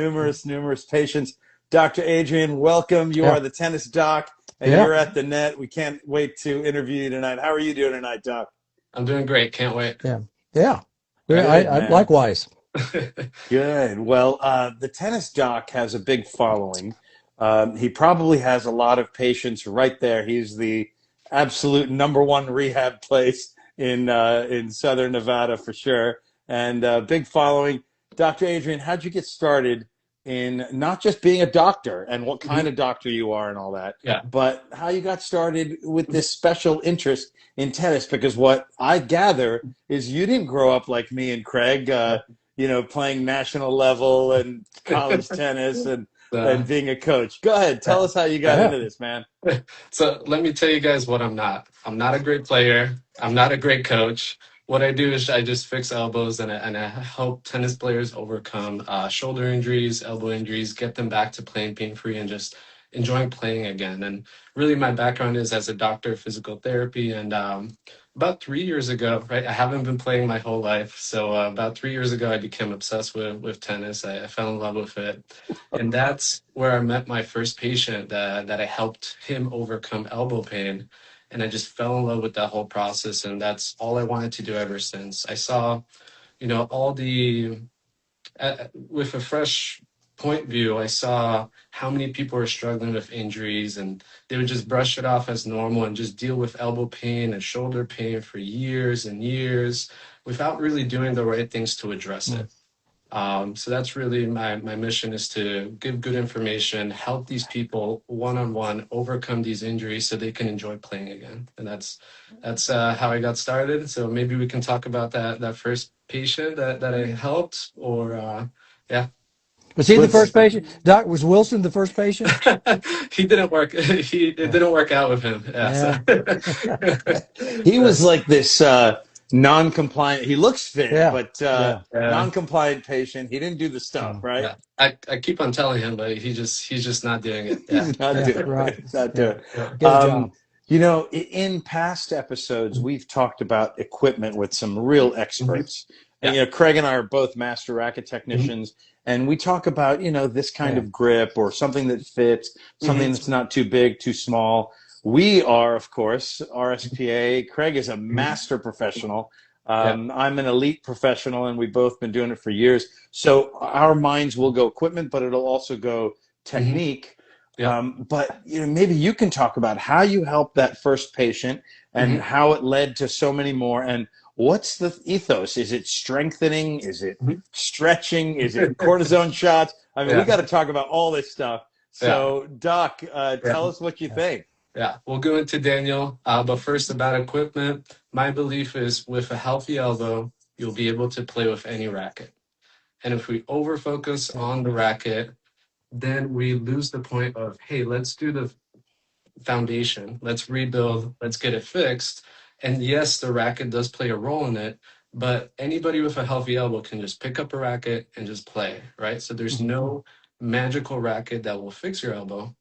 numerous patients. Dr. Adrian, welcome. You Yeah, are the tennis doc, and yeah, you're at the net. We can't wait to interview you tonight. How are you doing tonight, doc? I'm doing great. Can't wait. yeah, yeah. Good, I man. likewise. Good. Well, the tennis doc has a big following. He probably has a lot of patients right there. He's the absolute number one rehab place in Southern Nevada for sure, and big following. Dr. Adrian, how'd you get started in not just being a doctor and what kind Mhm. of doctor you are and all that, Yeah. but how you got started with this special interest in tennis? Because what I gather is you didn't grow up like me and Craig. Playing national level and college tennis and Uh, being a coach. Go ahead, tell yeah. us how you got Yeah. into this, man. So let me tell you guys what I'm not. I'm not a great player. I'm not a great coach. What I do is I just fix elbows and I help tennis players overcome shoulder injuries, elbow injuries, get them back to playing pain free and just enjoying playing again. And really, my background is as a doctor of physical therapy. And about 3 years ago, right, I haven't been playing my whole life. So about 3 years ago, I became obsessed with tennis. I fell in love with it. And that's where I met my first patient that I helped him overcome elbow pain. And I just fell in love with that whole process. And that's all I wanted to do ever since. I saw, all with a fresh point view, I saw how many people were struggling with injuries and they would just brush it off as normal and just deal with elbow pain and shoulder pain for years and years without really doing the right things to address Mm. it. So that's really my mission is to give good information, help these people one on one overcome these injuries so they can enjoy playing again. And that's how I got started. So maybe we can talk about that first patient that I helped, or yeah. Was he the Let's first patient? Doc, was Wilson the first patient? He didn't work. It Yeah. didn't work out with him. Yeah. So, Yeah. He was like this non-compliant. He looks fit, Yeah. but Yeah. yeah. non-compliant patient. He didn't do the stuff, Mm. right? Yeah. I keep on telling him, but he's just not doing it. Yeah. He's not Yeah. doing Right. it. He's not doing Yeah. it. Get a job. In past episodes, we've talked about equipment with some real Mhm. experts. And, Yeah. Craig and I are both master racket Mhm. technicians, and we talk about, this kind Yeah. of grip or something that fits, something Mhm. that's not too big, too small. We are, of course, RSPA. Craig is a Mhm. master professional. Yeah. I'm an elite professional, and we've both been doing it for years. So our minds will go equipment, but it'll also go Mhm. technique. Yeah. But maybe you can talk about how you helped that first patient and Mhm. how it led to so many more. And what's the ethos? Is it strengthening? Is it Mhm. stretching? Is it cortisone shots? I mean, we Yeah. got to talk about all this stuff. Yeah. So, Doc, Yeah. tell us what you Yeah. think. Yeah. We'll go into Daniel. But first, about equipment. My belief is with a healthy elbow, you'll be able to play with any racket. And if we over focus Yeah. on the racket, then we lose the point of, hey, let's do the foundation. Let's rebuild. Let's get it fixed. And yes, the racket does play a role in it, but anybody with a healthy elbow can just pick up a racket and just play, right? So there's Mhm. no magical racket that will fix your elbow.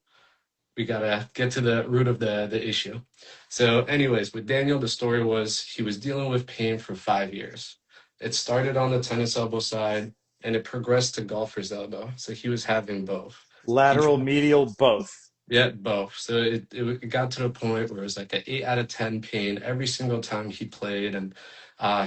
We gotta get to the root of the issue. So, anyways, with Daniel, the story was he was dealing with pain for 5 years. It started on the tennis elbow side and it progressed to golfer's elbow. So he was having both. He Lateral, medial, both. Yeah, both. So it got to the point where it was like an 8 out of 10 pain every single time he played. And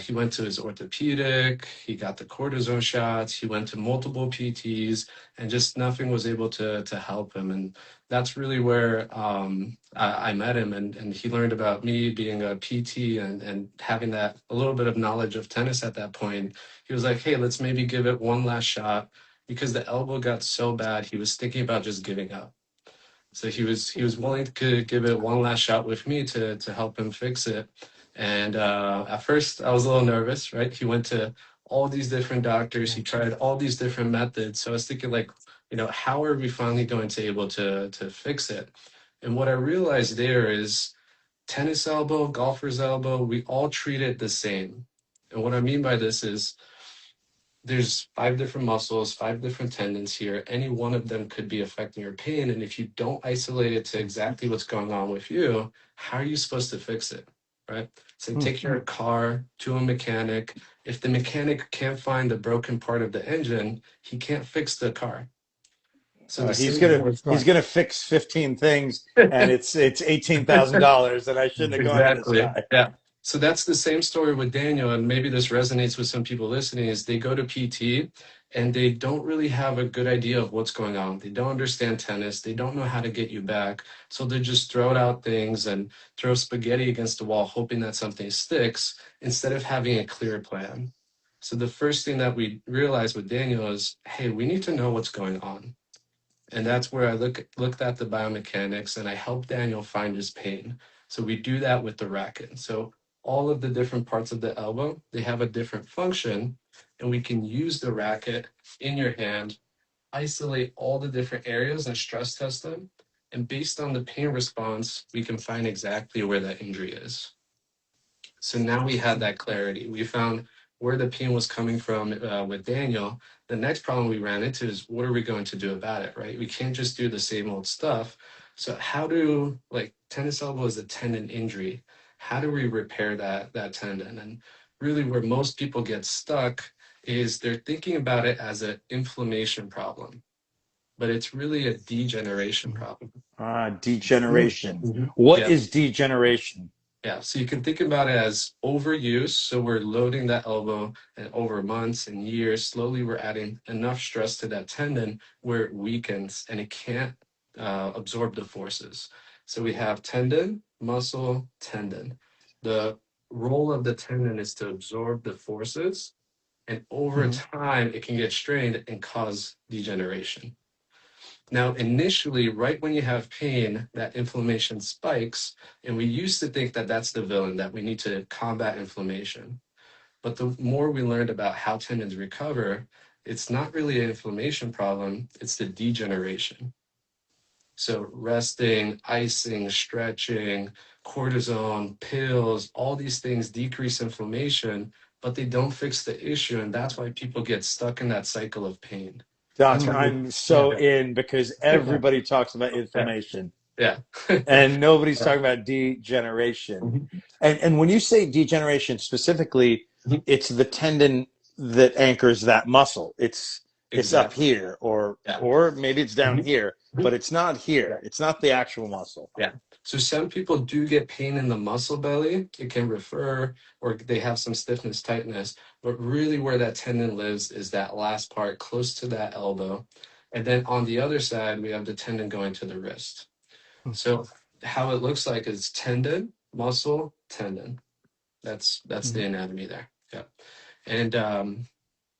he went to his orthopedic, he got the cortisone shots, he went to multiple PTs, and just nothing was able to help him. And that's really where I met him. And he learned about me being a PT and having that a little bit of knowledge of tennis at that point. He was like, hey, let's maybe give it one last shot because the elbow got so bad, he was thinking about just giving up. So he was willing to give it one last shot with me to help him fix it. And at first, I was a little nervous, right? He went to all these different doctors. Yeah. He tried all these different methods. So I was thinking, like, how are we finally going to able to fix it? And what I realized there is tennis elbow, golfer's elbow, we all treat it the same. And what I mean by this is there's five different muscles, five different tendons here. Any one of them could be affecting your pain. And if you don't isolate it to exactly what's going on with you, how are you supposed to fix it? right? So Hmm. take your car to a mechanic. If the mechanic can't find the broken part of the engine, he can't fix the car. So the He's same gonna for he's Right. gonna fix 15 things, and it's $18,000, and I shouldn't have gone to this exactly. guy. Yeah. So that's the same story with Daniel, and maybe this resonates with some people listening, is they go to PT and they don't really have a good idea of what's going on. They don't understand tennis. They don't know how to get you back. So they just throw out things and throw spaghetti against the wall, hoping that something sticks instead of having a clear plan. So the first thing that we realized with Daniel is, hey, we need to know what's going on. And that's where I looked at the biomechanics and I helped Daniel find his pain. So we do that with the racket. So all of the different parts of the elbow, they have a different function, and we can use the racket in your hand, isolate all the different areas and stress test them. And based on the pain response, we can find exactly where that injury is. So now we had that clarity. We found where the pain was coming from with Daniel. The next problem we ran into is, what are we going to do about it, right? We can't just do the same old stuff. So how do, like, tennis elbow is a tendon injury. How do we repair that tendon? And really where most people get stuck is they're thinking about it as an inflammation problem, but it's really a degeneration problem. Degeneration. Mhm. What Yeah. is degeneration? Yeah, so you can think about it as overuse. So we're loading that elbow, and over months and years, slowly we're adding enough stress to that tendon where it weakens and it can't absorb the forces. So we have tendon, muscle, tendon. The role of the tendon is to absorb the forces, and over Hmm. time, it can get strained and cause degeneration. Now, initially, right when you have pain, that inflammation spikes, and we used to think that that's the villain, that we need to combat inflammation. But the more we learned about how tendons recover, it's not really an inflammation problem, it's the degeneration. So, resting, icing, stretching, cortisone, pills, all these things decrease inflammation, but they don't fix the issue. And that's why people get stuck in that cycle of pain. Doc, That's why we, I'm Yeah. so in because Yeah. everybody talks about yeah, inflammation yeah. and nobody's Yeah. talking about degeneration. Mhm. And when you say degeneration specifically, Mhm. it's the tendon that anchors that muscle. It's up Exactly. here, Yeah. or maybe it's down Mhm. here, but Mhm. it's not Yeah. here. It's not the actual muscle. Yeah. So some people do get pain in the muscle belly. It can refer, or they have some stiffness, tightness, but really where that tendon lives is that last part close to that elbow. And then on the other side, we have the tendon going to the wrist. So how it looks like is tendon, muscle, tendon. That's Hmm. the anatomy there. Yeah. And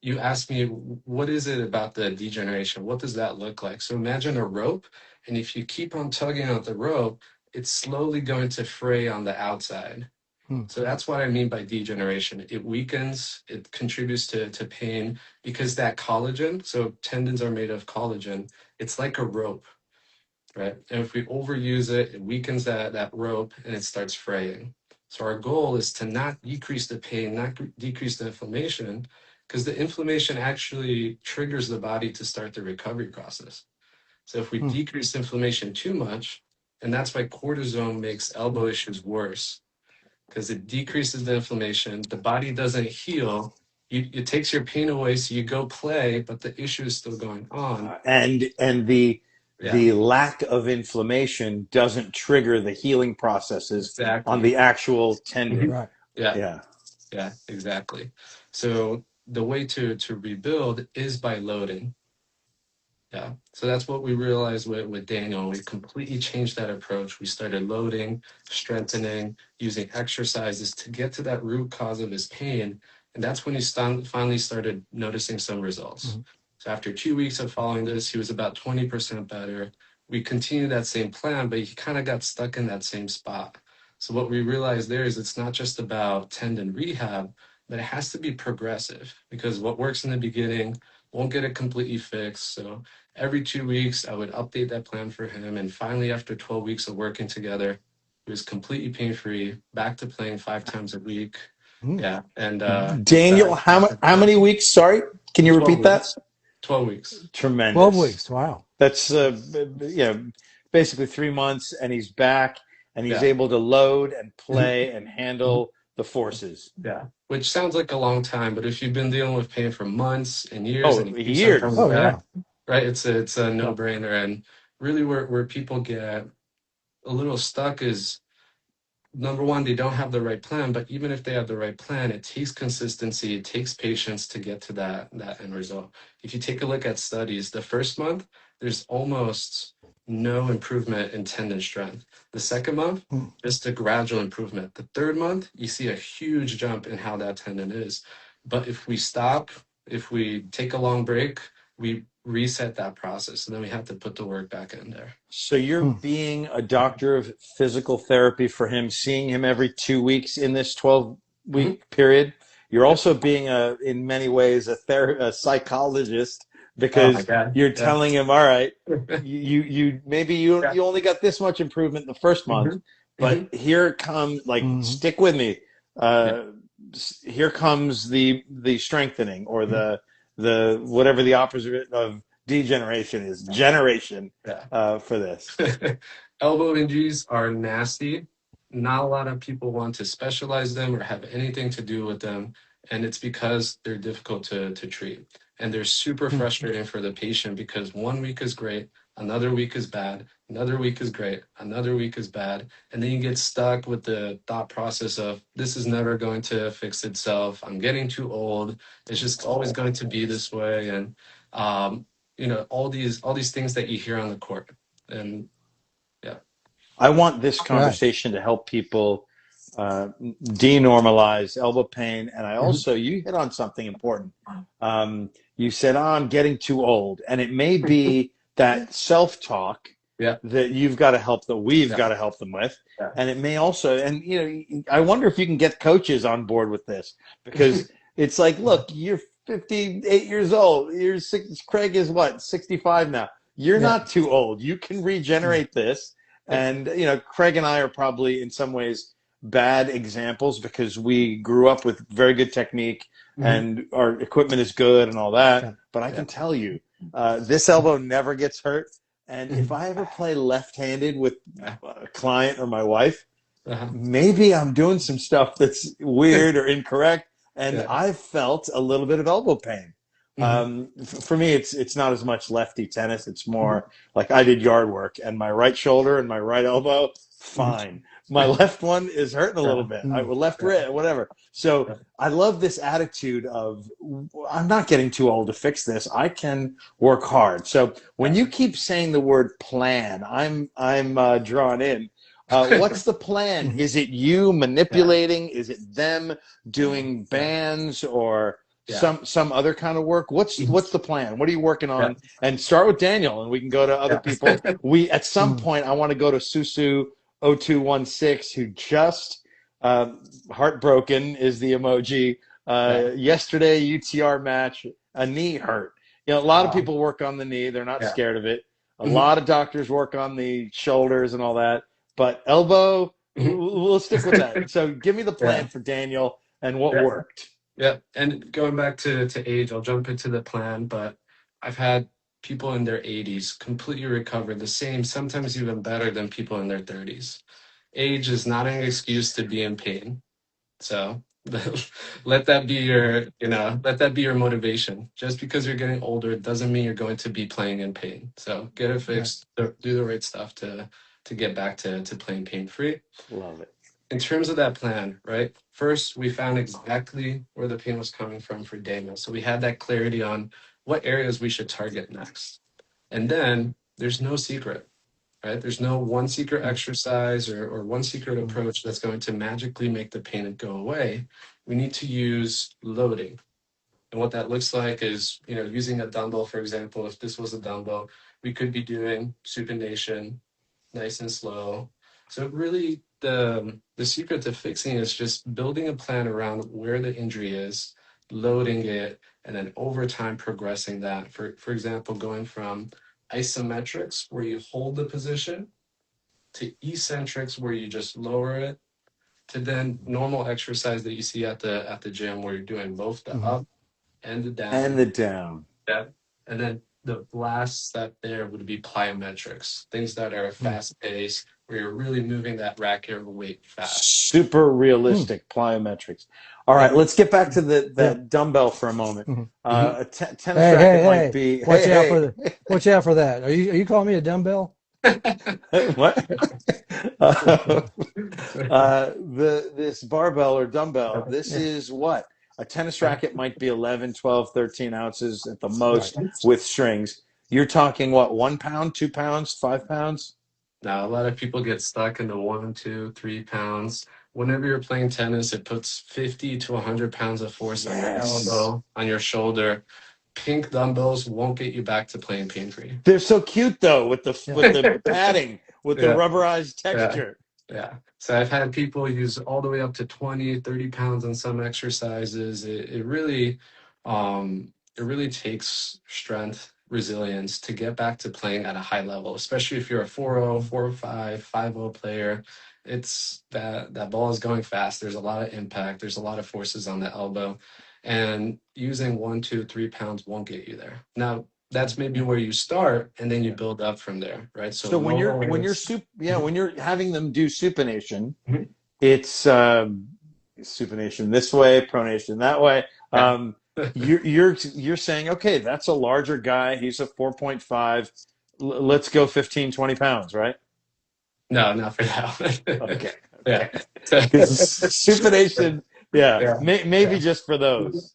you asked me, what is it about the degeneration? What does that look like? So imagine a rope, and if you keep on tugging at the rope, it's slowly going to fray on the outside. Hmm. So that's what I mean by degeneration. It weakens, it contributes to pain because that collagen, so tendons are made of collagen, it's like a rope, right? And if we overuse it, it weakens that rope and it starts fraying. So our goal is to not decrease the pain, not decrease the inflammation, because the inflammation actually triggers the body to start the recovery process. So if we Hmm. decrease inflammation too much, and that's why cortisone makes elbow issues worse, because it decreases the inflammation, the body doesn't heal. It takes your pain away, so you go play, but the issue is still going on. And Yeah, the lack of inflammation doesn't trigger the healing processes on exactly. the actual tendon. Right. Yeah. Yeah. Yeah, exactly. So the way to rebuild is by loading. Yeah. So that's what we realized with Daniel. We completely changed that approach. We started loading, strengthening, using exercises to get to that root cause of his pain. And that's when he finally started noticing some results. Hmm. So after 2 weeks of following this, he was about 20% better. We continued that same plan, but he kind of got stuck in that same spot. So what we realized there is it's not just about tendon rehab, but it has to be progressive because what works in the beginning won't get it completely fixed. So every 2 weeks, I would update that plan for him. And finally, after 12 weeks of working together, he was completely pain free, back to playing 5 times a week. Hmm. Yeah. And Daniel, back how many weeks? Sorry, can you 12 repeat that? weeks. 12 weeks. 12 Tremendous. weeks. Wow. That's basically 3 months, and he's back. and he's Yeah. able to load and Mhm. play and Mhm. handle the forces. Yeah. Which sounds like a long time, but if you've been dealing with pain for months and years Oh, and it keeps on coming years. Oh yeah. back, right? It's a Yeah. no-brainer. And really where people get a little stuck is number one, they don't have the right plan, but even if they have the right plan, it takes consistency, it takes patience to get to that end result. If you take a look at studies, the first month, there's almost no improvement in tendon strength. The second month, Mm. just a gradual improvement. The third month, you see a huge jump in how that tendon is. But if we stop, if we take a long break, we reset that process, and then we have to put the work back in there. So you're Mm. being a doctor of physical therapy for him, seeing him every 2 weeks in this 12 Mhm. week period. You're Yep. also being in many ways, a psychologist Oh my because God. you're Yeah. telling him, all right, maybe Yeah. you only got this much improvement the first month, Mhm. but Mhm. here comes, like, Mhm. stick with me. Yeah. Uh, Here comes the strengthening, or Mhm. the whatever the opposite of degeneration is, generation, Yeah. for this. Elbow injuries are nasty. Not a lot of people want to specialize them or have anything to do with them. And it's because they're difficult to treat. And they're super Mm. frustrating for the patient because one week is great, another week is bad, another week is great, another week is bad. And then you get stuck with the thought process of this is never going to fix itself. I'm getting too old. It's just always going to be this way. And um, all these things that you hear on the court. And yeah. I want this Right. conversation to help people denormalize elbow pain. And I Mhm. also, you hit on something important. You said, oh, I'm getting too old. And it may be that self talk Yeah. that you've got to help, that we've Yeah. got to help them with. Yeah. And it may also, and I wonder if you can get coaches on board with this, because it's like, look, you're 58 years old. Craig is what, 65 now. You're Yeah. not too old. You can Mm. regenerate this. And, Craig and I are probably in some ways bad examples because we grew up with very good technique Mhm. and our equipment is good and all that. Yeah. But I Yeah. can tell you, this elbow never gets hurt. And if Mhm. I ever play left-handed with Yeah. a client or my wife, Uh-huh. maybe I'm doing some stuff that's weird or incorrect, and Yeah. I've felt a little bit of elbow pain. Mhm. For me, it's not as much lefty tennis. It's Mhm. more like I did yard work, and my right shoulder and my right elbow, Mhm. fine. My left one is hurting a little Yeah. bit. Mm. Left Yeah. wrist, whatever. So Yeah. I love this attitude of I'm not getting too old to fix this. I can work hard. So when Yeah. you keep saying the word plan, I'm drawn in. What's the plan? Mm. Is it you Yeah. manipulating? Is it them doing Yeah. bands or Yeah. some other kind of work? Mhm. What's the plan? What are you working Yeah. on? And start with Daniel, and we can go to other Yeah. people. We At some Mm. point, I want to go to Susu0216, who just heartbroken is the emoji. Yeah. Yesterday, UTR match, a knee hurt. A lot of Wow. people work on the knee; they're not Yeah. scared of it. A Mhm. lot of doctors work on the shoulders and all that, but elbow, Mhm. we'll stick with that. So give me the Yeah. plan for Daniel and what Yeah. worked. Yeah. And going back to age, I'll jump into the plan, but I've had people in their 80s completely recover the same, sometimes even better than people in their 30s. Age is not an excuse to be in pain. So let that be your motivation. Just because you're getting older doesn't mean you're going to be playing in pain. So get it Right. fixed, do the right stuff to get back to playing pain free. Love it. In terms of that plan, right? First, we found exactly where the pain was coming from for Daniel. So we had that clarity on what areas we should target next. And then there's no secret, right? There's no one secret Mm. exercise or one secret Mm. approach that's going to magically make the pain go away. We need to use loading. And what that looks like is, using a dumbbell, for example, if this was a dumbbell, we could be doing supination, nice and slow. So really the secret to fixing is just building a plan around where the injury is, loading it, and then over time progressing that. For example, going from isometrics where you hold the position to eccentrics where you just lower it to then normal exercise that you see at the gym where you're doing both the Mm. up and the And down. the down. Yeah. And then the last step there would be plyometrics, things that are Mm. fast paced, where you're really moving that racket or weight fast. Super Mm. realistic plyometrics. All right, Yep. let's get back to Yeah. that dumbbell for a moment. Mhm. Hmm. A tennis Hey, racket hey, might hey! be, Watch out for hey, the watch out for that. Are you calling me a dumbbell? hey, what? Uh, this barbell or dumbbell, this Yeah. is what? A tennis racket might be 11, 12, 13 ounces at the Right. most with strings. You're talking what, 1 pound, 2 pounds, 5 pounds? Now, a lot of people get stuck in the 1, 2, 3 pounds. Whenever you're playing tennis, it puts 50 to 100 pounds of force on your Yes. elbow, on your shoulder. Pink dumbbells won't get you back to playing pain free. They're so cute though with the padding, with the Yeah, rubberized yeah. texture. Yeah. So I've had people use all the way up to 20, 30 pounds on some exercises. It really takes strength, resilience to get back to playing at a high level, especially if you're a 4-0, 4-5, 5-0 player. It's that ball is going fast. There's a lot of impact. There's a lot of forces on the elbow. And using 1, 2, 3 pounds won't get you there. Now, that's maybe where you start and then you Yeah. build up from there, right? So So lower when you're weights. when you're having them do supination, Mhm. it's supination this way, pronation that way. Yeah. You're saying, okay, that's a larger guy. He's a 4.5. Let's go 15, 20 pounds, right? No, not for that one. Okay, Yeah. okay. Because supination, yeah, Yeah. maybe Yeah. just for those.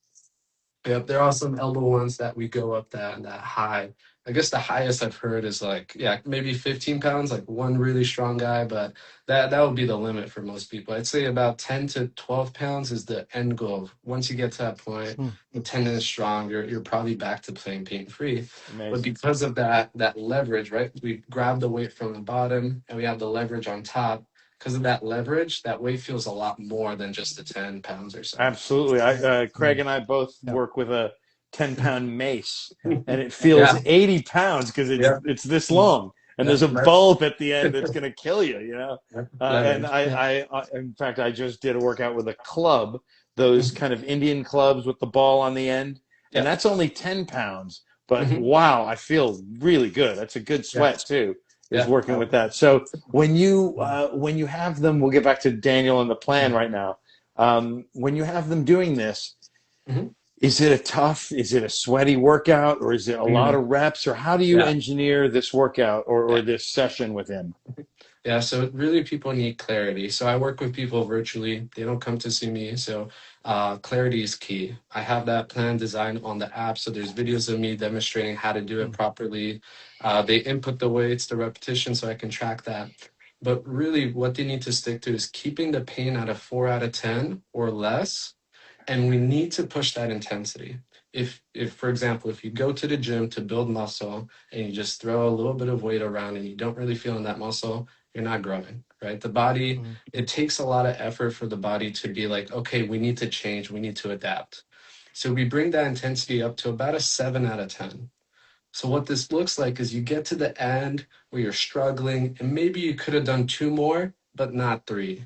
Yep, there are some elbow ones that we go up that high. I guess the highest I've heard is like, yeah, maybe 15 pounds, like one really strong guy, but that would be the limit for most people. I'd say about 10 to 12 pounds is the end goal. Once you get to that point, Mm. the tendon is strong, you're probably back to playing pain free. But Amazing. because of that leverage, right? We grab the weight from the bottom and we have the leverage on top. Because of that leverage, that weight feels a lot more than just the 10 pounds or so. Absolutely. Craig Mm. and I both Yeah. work with a 10-pound mace, Yeah. and it feels Yeah. 80 pounds because Yeah. it's this long, and Yeah. there's a bulb at the end that's going to kill you, you know. And Leverage. Yeah. in fact, I just did a workout with a club, those kind of Indian clubs with the ball on the end, and Yeah. that's only 10 pounds. But Hmm. wow, I feel really good. That's a good Yeah. sweat too, is Yeah. working with that. So when you have them, we'll get back to Daniel and the plan right now. When you have them doing this, Hmm. is it a tough, is it a sweaty workout, or is it a lot Hmm. of reps, or how do you Yeah. engineer this workout or Yeah. this session with him? Yeah. So really people need clarity. So I work with people virtually. They don't come to see me. So clarity is key. I have that plan designed on the app. So there's videos of me demonstrating how to do it Mm. properly. They input the weights, the repetition, so I can track that. But really what they need to stick to is keeping the pain at a 4 out of 10 or less, and we need to push that intensity. If for example, if you go to the gym to build muscle and you just throw a little bit of weight around and you don't really feel in that muscle, you're not growing, right? The body, Mm. it takes a lot of effort for the body to be like, okay, we need to change, we need to adapt. So we bring that intensity up to about a 7 out of 10. So what this looks like is you get to the end where you're struggling and maybe you could have done two more but not three.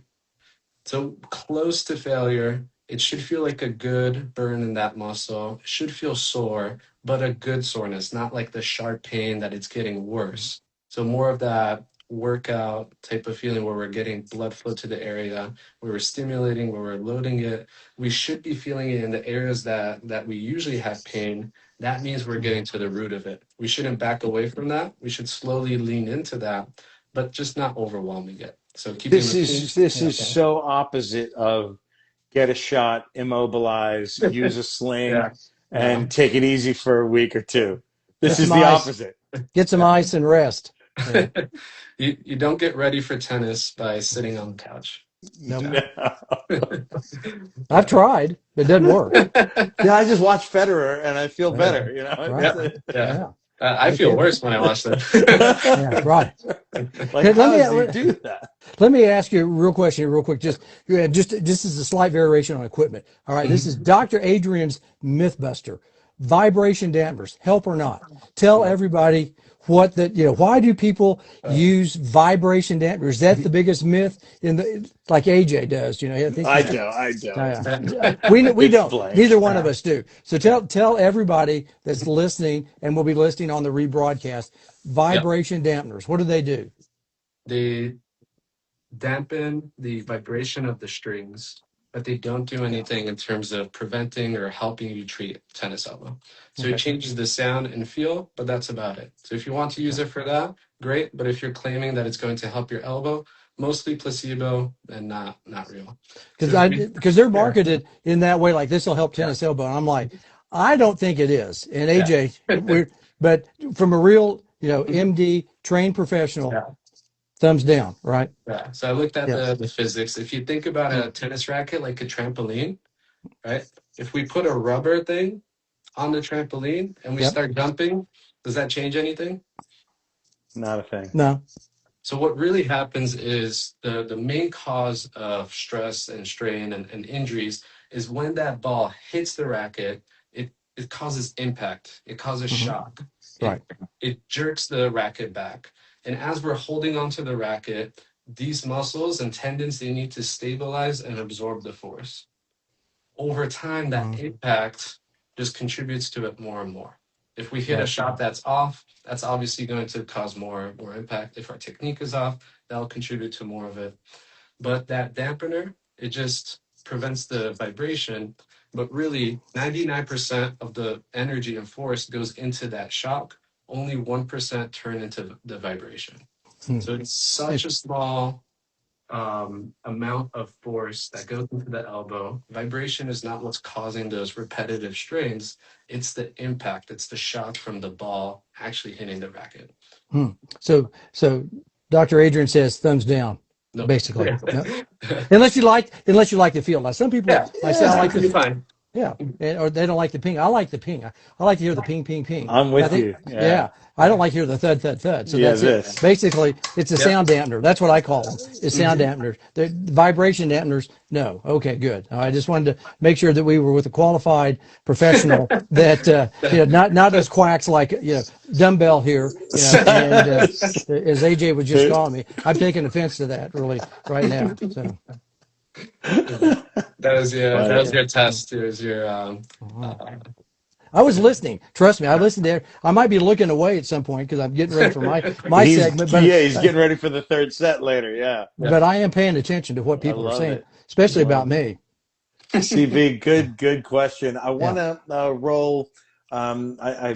So close to failure, it should feel like a good burn in that muscle. It should feel sore, but a good soreness, not like the sharp pain that it's getting worse. So more of that workout type of feeling where we're getting blood flow to the area, where we're stimulating, where we're loading it. We should be feeling it in the areas that we usually have pain. That means we're Mm. getting to the root of it. We shouldn't back away from that. We should slowly lean into that, but just not overwhelming it. So keeping This the is pace. this Yeah. is so opposite of get a shot, immobilize, use a Yeah. sling, No. and take it easy for a week or two. Get This is some the ice. opposite. Get some Yeah. ice and rest. Yeah. You don't get ready for tennis by sitting on the couch. Nope. No. I've Yeah. tried. It doesn't work. Yeah, I just watch Federer and I feel Yeah. better. You know, Right. Yeah. Yeah. I No feel kidding. worse when I watch that. Yeah. Right. like Let how me does he do that? let me ask you a real question, real quick. Just this is a slight variation on equipment. All right. This is Dr. Adrian's MythBuster. Vibration dampers, help or not? Tell everybody what why do people Uh, use vibration dampeners? Is that the biggest myth like AJ does? I think I he's, don't. I oh, don't. yeah. We don't. Explain. Neither one of us do. So yeah, tell everybody that's listening and will be listening on the rebroadcast, yep. vibration dampeners. What do they do? They dampen the vibration of the strings, but they don't do Yeah. anything in terms of preventing or helping you treat tennis elbow. So it Okay. changes the sound and feel, but that's about it. So if you want to use Okay. it for that, great. But if you're claiming that it's going to help your elbow, mostly placebo and not real. So if we, Because they're yeah, marketed in that way, like this will help yeah, tennis elbow. And I'm like, I don't think it is. And yeah, AJ, but from a real, MD trained professional, yeah. thumbs down, right? Yeah. So I looked at Yes. the physics. If you think about Mm. a tennis racket like a trampoline, right? If we put a rubber thing on the trampoline and we Yep. start dumping, does that change anything? Not a thing. No. So what really happens is the main cause of stress and strain and injuries is when that ball hits the racket, it causes impact, it causes Hmm. shock, Right. it jerks the racket back. And as we're holding onto the racket, these muscles and tendons they need to stabilize and absorb the force. Over time, that Mm. impact just contributes to it more and more. If we hit a Right. shot that's off, that's obviously going to cause more impact. If our technique is off, that'll contribute to more of it. But that dampener, it just prevents the vibration. But really, 99% of the energy and force goes into that shock. Only 1% turn into the vibration. Mm. So it's such a small amount of force that goes into the elbow. Vibration is not what's causing those repetitive strains. It's the impact, it's the shock from the ball actually hitting the racket. Mm. So Dr. Adrian says thumbs down, No. basically. No. Yeah. Unless you like the feel. Now, some people Yeah. I say It's I like completely the fine. Yeah, or they don't like the ping. I like the ping. I like to hear the ping, ping, ping. I'm And I with think, you. Yeah. yeah, I don't like to hear the thud, thud, thud. So Yeah. that's it. This. Basically, it's a Yep. sound dampener. That's what I call them. Is sound Mhm. dampeners. The vibration dampeners. No. Okay, good. I just wanted to make sure that we were with a qualified professional. That not us quacks like dumbbell here. And as AJ was just calling me, I'm taking offense to that really right now. So. That was Funny. your test. It was your uh, uh, I was listening. Trust me, I listened there. I might be looking away at some point because I'm getting ready for my segment, He's getting ready for the third set later. Yeah. yeah. but I am paying attention to what I people are love saying, it. especially Love about it. me. CV, good question. I Yeah, want to roll. I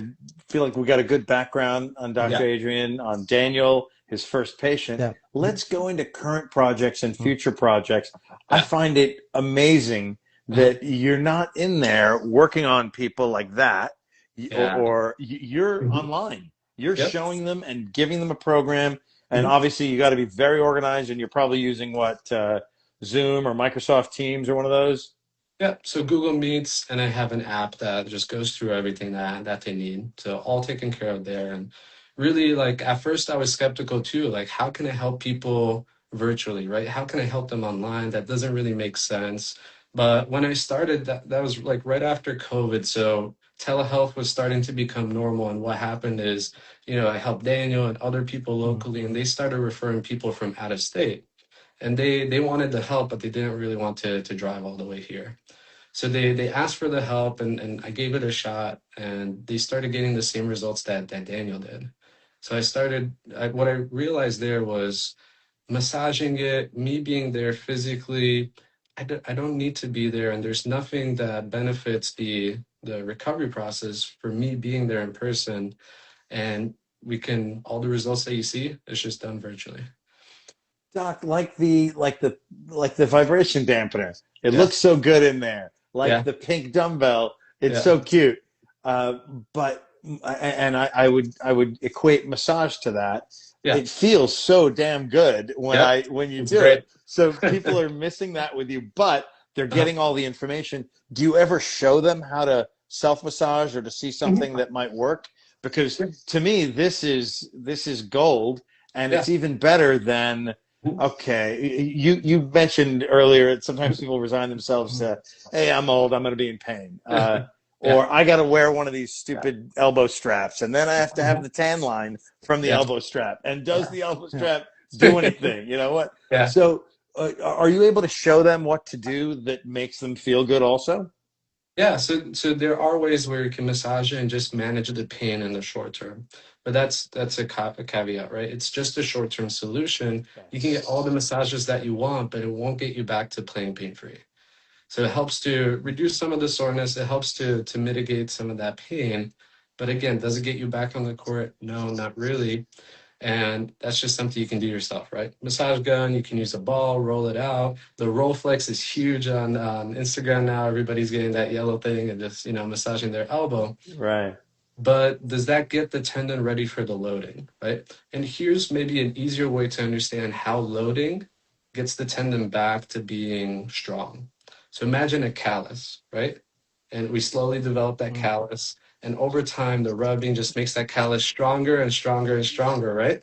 feel like we got a good background on Dr. Yeah. Adrian, on Daniel, his first patient. yeah, Let's go into current projects and mm, future projects. I Yeah. find it amazing Uh-huh. that you're not in there working on people like that, Yeah. you're Mhm. online. You're Yep. showing them and giving them a program. And Mhm. obviously, you got to be very organized, and you're probably using Zoom or Microsoft Teams or one of those. Yeah, so Google Meets, and I have an app that just goes through everything that they need. So all taken care of there. And really, like at first, I was skeptical too. Like, how can I help people virtually, right? How can I help them online? That doesn't really make sense. But when I started, that was like right after COVID. So telehealth was starting to become normal. And what happened is, I helped Daniel and other people mm, locally, and they started referring people from out of state. And they wanted the help, but they didn't really want to drive all the way here. So they asked for the help and I gave it a shot and they started getting the same results that Daniel did. So what I realized there was massaging it, me being there physically, I don't need to be there and there's nothing that benefits the recovery process for me being there in person and all the results that you see, it's just done virtually. Doc, like the vibration dampener. It Yeah, looks so good in there. Like yeah, the pink dumbbell. It's yeah, so cute. But and I would equate massage to that. yeah, It feels so damn good yep, when you it's do great. it. So people are missing that with you, but they're getting all the information. Do you ever show them how to self massage or to see something that might work? Because to me, this is gold, and Yeah. it's even better than. Okay, you mentioned earlier that sometimes people resign themselves mm. to, hey, I'm old, I'm going to be in pain. Yeah. or I got to wear one of these stupid elbow straps, and then I have to have the tan line from the Yeah. elbow strap. And does the elbow Yeah. strap do anything? You know what? Yeah. So, are you able to show them what to do that makes them feel good also? Yeah, so there are ways where you can massage it and just manage the pain in the short term. But that's a caveat, right? It's just a short-term solution. You can get all the massages that you want, but it won't get you back to playing pain-free. So it helps to reduce some of the soreness. It helps to mitigate some of that pain. But again, does it get you back on the court? No, not really. And that's just something you can do yourself, right? Massage gun, you can use a ball, roll it out. The roll flex is huge on Instagram now. Everybody's getting that yellow thing and just, massaging their elbow. Right. But does that get the tendon ready for the loading, right? And here's maybe an easier way to understand how loading gets the tendon back to being strong. So imagine a callus, right? And we slowly develop that callus. And over time, the rubbing just makes that callus stronger and stronger and stronger, right?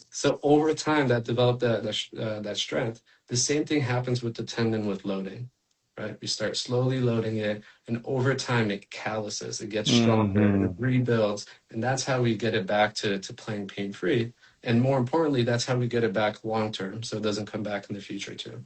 So over time, that developed that strength. The same thing happens with the tendon with loading, right? We start slowly loading it, and over time, it calluses, it gets stronger, it Hmm. rebuilds, and that's how we get it back to playing pain free. And more importantly, that's how we get it back long term, so it doesn't come back in the future too.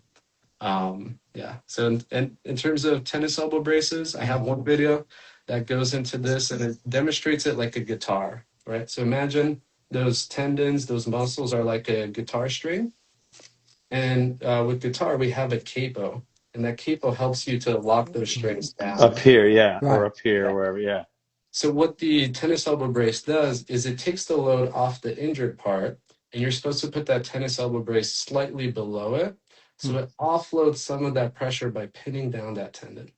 Yeah. So in terms of tennis elbow braces, I have one video that goes into this and it demonstrates it like a guitar, right? So imagine those tendons, those muscles are like a guitar string. And with guitar, we have a capo, and that capo helps you to lock those strings Up down. here, yeah, or Right. up here, Yeah. or wherever, yeah. So what the tennis elbow brace does is it takes the load off the injured part, and you're supposed to put that tennis elbow brace slightly below it. Hmm. So it offloads some of that pressure by pinning down that tendon.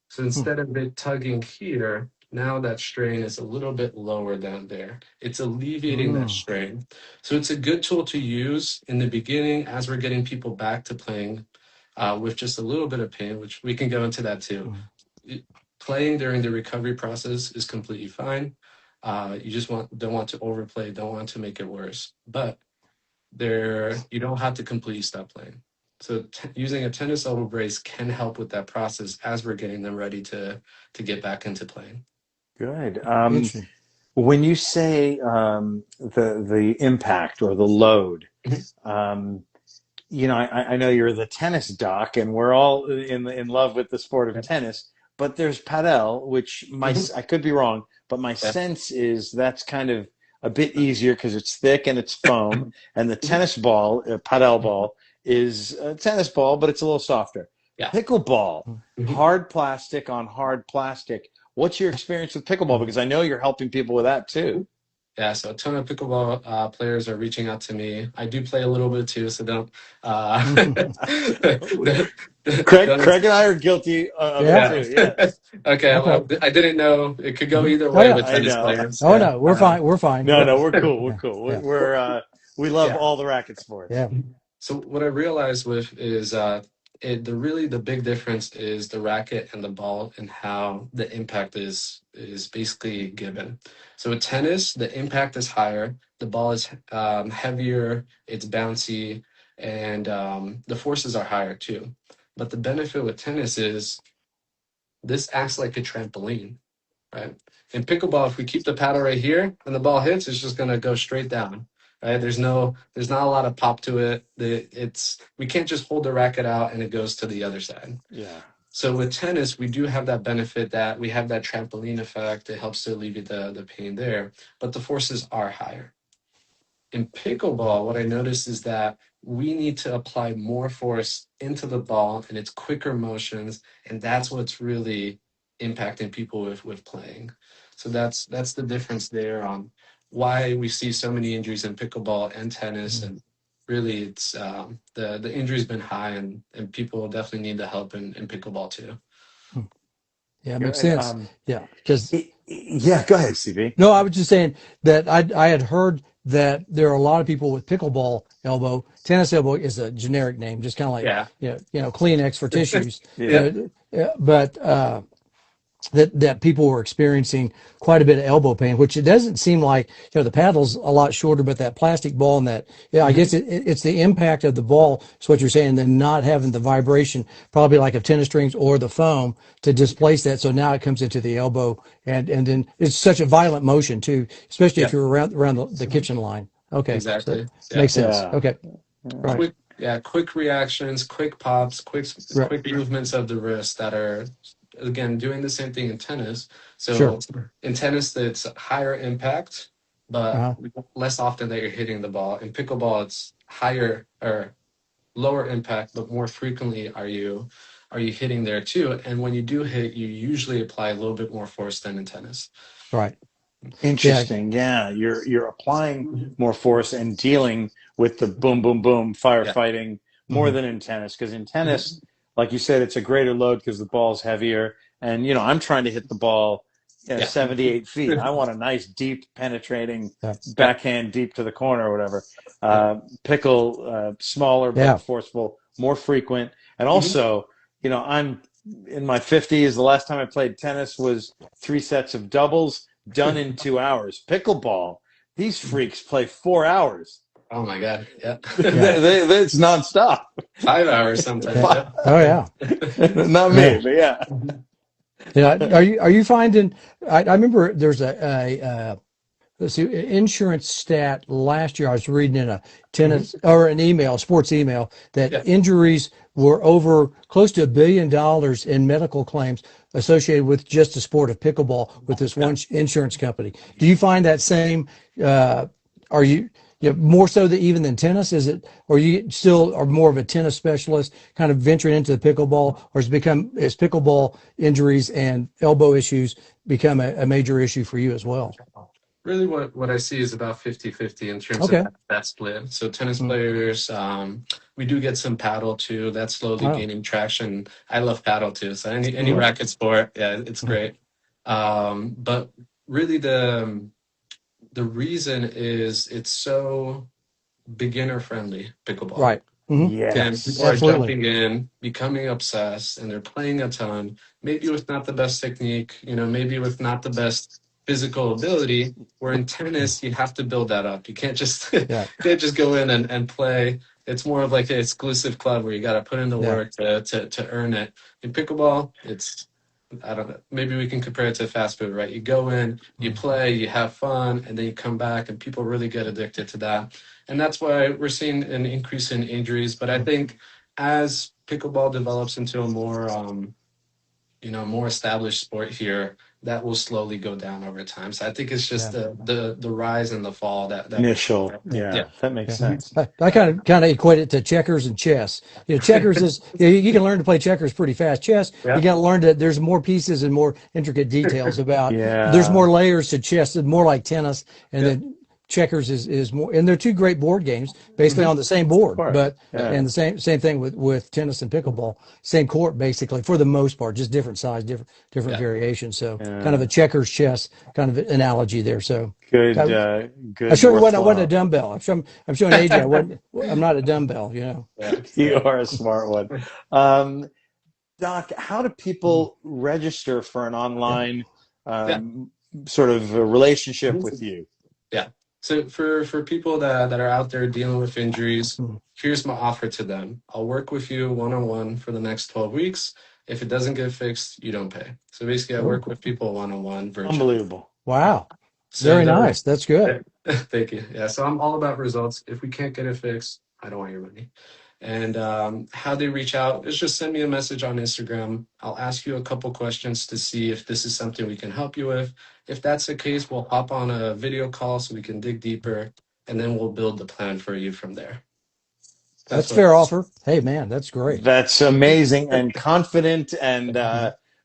So Hmm. instead of it tugging here, now that strain is a little bit lower down there. It's alleviating that Hmm. strain. So it's a good tool to use in the beginning as we're getting people back to playing with just a little bit of pain, which we can go into that too. Hmm. Playing during the recovery process is completely fine. You just don't want to overplay, don't want to make it worse. But you don't have to completely stop playing. So using a tennis elbow brace can help with that process as we're getting them ready to get back into playing. Good. Interesting. When you say the impact or the load, Mhm. um, I know you're the tennis doc, and we're all in love with the sport of Yeah. tennis. But there's padel, which Mhm. I could be wrong, but my Yeah. sense is that's kind of a bit easier because it's thick and it's foam, and the Mhm. tennis ball, padel ball, is a tennis ball, but it's a little softer. Yeah. Pickleball, Mhm. hard plastic on hard plastic. What's your experience with pickleball? Hmm. Because I know you're helping people with that too. Yeah, so a ton of pickleball players are reaching out to me. I do play a little bit too, so don't don't, don't Craig and I are guilty of it Yeah. yeah. too. Yes. Okay, Okay. well, I didn't know it could go Hmm. either Oh way yeah. with I tennis know. players. Oh Yeah. no, we're fine. We're fine. No, no, we're cool. We're Yeah. cool. Yeah. We love Yeah. all the racket sports. Yeah. So what I realized with is the big difference is the racket and the ball and how the impact is basically given. So with tennis, the impact is higher, the ball is heavier, it's bouncy, and the forces are higher too. But the benefit with tennis is this acts like a trampoline, right? In pickleball, if we keep the paddle right here and the ball hits, it's just gonna go straight down, right? There's not a lot of pop to it. We can't just hold the racket out and it goes to the other side. Yeah. So with tennis, we do have that benefit that we have that trampoline effect. It helps to alleviate the pain there, but the forces are higher. In pickleball, what I noticed is that we need to apply more force into the ball and its quicker motions, and that's what's really impacting people with playing. So that's the difference there on why we see so many injuries in pickleball and tennis, Hmm. and really it's the injury's been high, and people definitely need the help in pickleball too. Hmm. Yeah, it makes Good. sense. Yeah, because Yeah, go ahead, CB. no, I was just saying that I had heard that there are a lot of people with pickleball elbow. Tennis elbow is a generic name, just kind of like Yeah. Kleenex for tissues. Yeah. Yeah. But that people were experiencing quite a bit of elbow pain, which it doesn't seem like, the paddle's a lot shorter, but that plastic ball and that, I guess it's the impact of the ball, is what you're saying, then not having the vibration, probably like of tennis strings or the foam to displace that. So now it comes into the elbow, and then it's such a violent motion too, especially if Yeah, you're around the kitchen line. Okay. So that exactly. Yeah. makes sense. Yeah. Okay. Right. Quick reactions, quick pops, Right. quick movements of the wrist that are again doing the same thing in tennis. Sure. So in tennis, it's higher impact, but Uh-huh. less often that you're hitting the ball. In pickleball, it's higher or lower impact, but more frequently are you hitting there too. And when you do hit, you usually apply a little bit more force than in tennis. Right. Yeah. Interesting. Yeah, you're applying more force and dealing with the boom, boom, boom Yeah. firefighting more Hmm. than in tennis. Because in tennis, like you said, it's a greater load because the ball's heavier. And I'm trying to hit the ball, Yeah. 78 feet. I want a nice, deep, penetrating Yeah. Yeah. backhand deep to the corner or whatever. Yeah. Pickle, smaller Yeah. but forceful, more frequent, and Mhm. also, I'm in my 50s. The last time I played tennis was 3 sets of doubles done in 2 hours. Pickleball, these freaks play 4 hours. Oh my God. Yeah. Yeah. It's nonstop. 5 hours sometimes. Yeah. Yeah. Oh yeah. Not me, Man. but yeah. Yeah. Are you finding? I remember there's a let's see, insurance stat last year. I was reading in a Mhm. tennis or an email, sports email, that Yeah. injuries were over close to $1 billion in medical claims associated with just the sport of pickleball with this Yeah. one insurance company. Do you find that same? Uh, are you more so than even than tennis? Is it, or you still are more of a tennis specialist, kind of venturing into the pickleball, or is pickleball injuries and elbow issues become a major issue for you as well? Really what I see is about 50-50 in terms of Okay. that split. So tennis Mm. players, we do get some paddle too. That's slowly Oh. gaining traction. I love paddle too. So any Mhm. racket sport, yeah, it's Mhm. great. But really the reason is it's so beginner friendly, pickleball. Right. Hmm. And people Yes. are Absolutely. jumping in, becoming obsessed, and they're playing a ton, maybe with not the best technique, maybe with not the best physical ability. Where in tennis, you have to build that up. You can't just Yeah. can't just go in and play. It's more of like an exclusive club where you got to put in the Yeah. work to earn it. In pickleball, I don't know. Maybe we can compare it to fast food, right? You go in, you Mhm. play, you have fun, and then you come back, and people really get addicted to that. And that's why we're seeing an increase in injuries. But I think as pickleball develops into a more established sport here, that will slowly go down over time. So I think it's just Yeah. the rise and the fall that we're seeing. Initial. Yeah. Yeah, that makes Yeah. sense. I kind of equate it to checkers and chess. Checkers is, you can learn to play checkers pretty fast. Chess, you Yeah. got to learn that there's more pieces and more intricate details about. There's Yeah. more layers to chess, more like tennis, and Yeah. then checkers is more. And they're two great board games, basically Hmm. on the same Of board, course. but Yeah. Yeah. and the same thing with tennis and pickleball, same court basically for the most part, just different size, different Yeah. variations. So kind of a Yeah. checkers chess kind of analogy there. So. Good. I, I Good. sure wasn't a Worthwhile. dumbbell. I'm showing AJ. I'm not a dumbbell. Yeah. You Yeah. are a smart one. Um, Doc, how do people register for an Yeah. online Yeah. um, sort of a relationship with you? Yeah. So for people that are out there dealing with injuries, Mhm. here's my offer to them. I'll work with you one on one for the next 12 weeks. If it doesn't get fixed, you don't pay. So basically, I Oh, work with people one on one virtually. Unbelievable. wow. So Very nice. That's good. thank you. Yeah. So I'm all about results. If we can't get it fixed, I don't want your money. And how they reach out is just send me a message on Instagram. I'll ask you a couple questions to see if this is something we can help you with. If that's the case, we'll hop on a video call so we can dig deeper, and then we'll build the plan for you from there. That's That's what. fair offer. Hey man, that's great. That's amazing and confident, and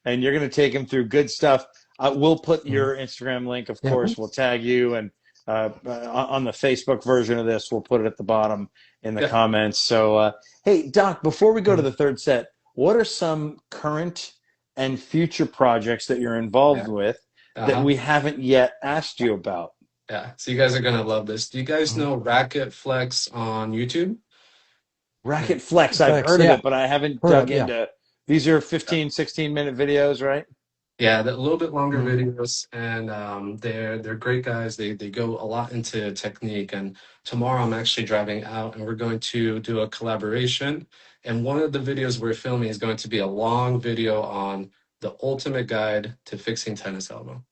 you're going to take him through good stuff. We'll put Mhm. your Instagram link, of Yeah. course. We'll tag you, and on the Facebook version of this, we'll put it at the bottom in the Yeah. comments. So, hey, Doc, before we go to Mhm. the third set, what are some current and future projects that you're involved Yeah. with that Uh-huh. we haven't yet asked you about? Yeah. So you guys are gonna love this. Do you guys Mhm. know Racket Flex on YouTube? Racket Flex, I've Flex. heard of Yeah. it, but I haven't Heard dug of. Yeah. into. These are 15, 16-minute videos, right? Yeah, a little bit longer Mm. videos, and they're great guys. They go a lot into technique. And tomorrow I'm actually driving out, and we're going to do a collaboration. And one of the videos we're filming is going to be a long video on the ultimate guide to fixing tennis elbow.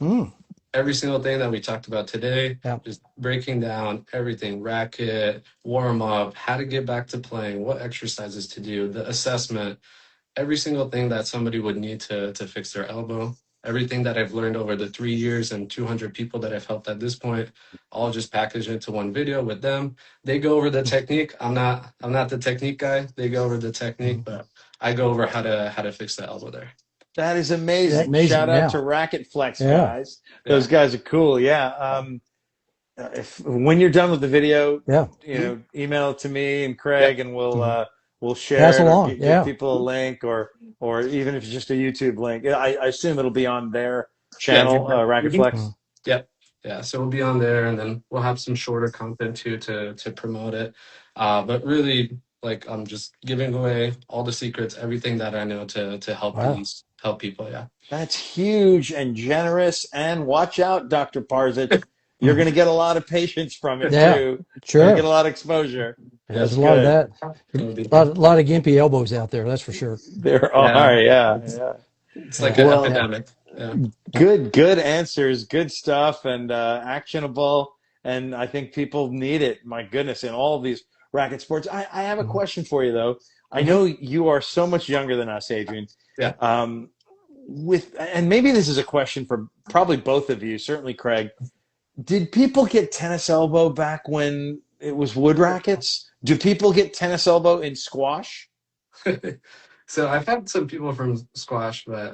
Mm. Every single thing that we talked about today, Yeah. just breaking down everything, racket, warm up, how to get back to playing, what exercises to do, the assessment, every single thing that somebody would need to fix their elbow, everything that I've learned over the 3 years and 200 people that I've helped at this point, all just packaged into one video with them. They go over the technique. I'm not the technique guy. They go over the technique, Mm. but I go over how to fix the elbow there. That is Yeah, amazing. Shout amazing. out Yeah. to Racket Flex Yeah. guys. Those Yeah. guys are cool. Yeah. If when you're done with the video, Yeah. email it to me and Yeah. Craig, and Mm. we'll Pass share it or along. give Yeah. people a link, or even if it's just a YouTube link. I assume it'll be on their Yeah. channel, Racket Mhm. Flex. Mm. Yep. Yeah. So we'll be on there, and then we'll have some shorter content too to promote it. But really, like, I'm just giving away all the secrets, everything that I know to Wow. help people. Yeah. That's huge and generous. And watch out, Dr. Parzych. You're Mm. going to get a lot of patients from it Yeah. too. Going to get Sure. a lot of exposure. Yeah, there's That's a lot of good. that. It'll be, A lot of gimpy elbows out there. That's for sure. There yeah. are, yeah, It's, yeah. it's like Yeah. an Well, Yeah. epidemic. Yeah. good answers, good stuff, and actionable. And I think people need it. My goodness, in all of these racket sports. I have a Mm. question for you though. I Hmm. know you are so much younger than us, Adrian. Yeah. Um, and maybe this is a question for probably both of you. Certainly, Craig. Did people get tennis elbow back when it was wood rackets? Do people get tennis elbow in squash? So I've had some people from squash, but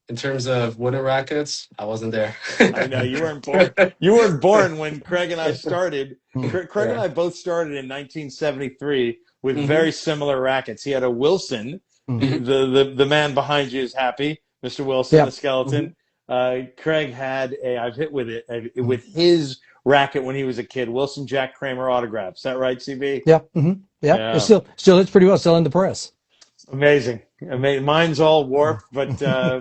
in terms of wooden rackets, I wasn't there. I know you weren't born. You weren't born when Craig and I started. Mm. Craig and Yeah. I both started in 1973 with Hmm. very similar rackets. He had a Wilson. Mm. Hmm. The man behind you is happy, Mr. Wilson, Yeah. the skeleton. Craig had a. I've hit with it Mm. with his racket when he was a kid. Wilson Jack Kramer autograph. Is that right, CB? Yeah. Hmm. Yeah. It's Yeah. still it's pretty well still in the press. Amazing. Mine's all warped, but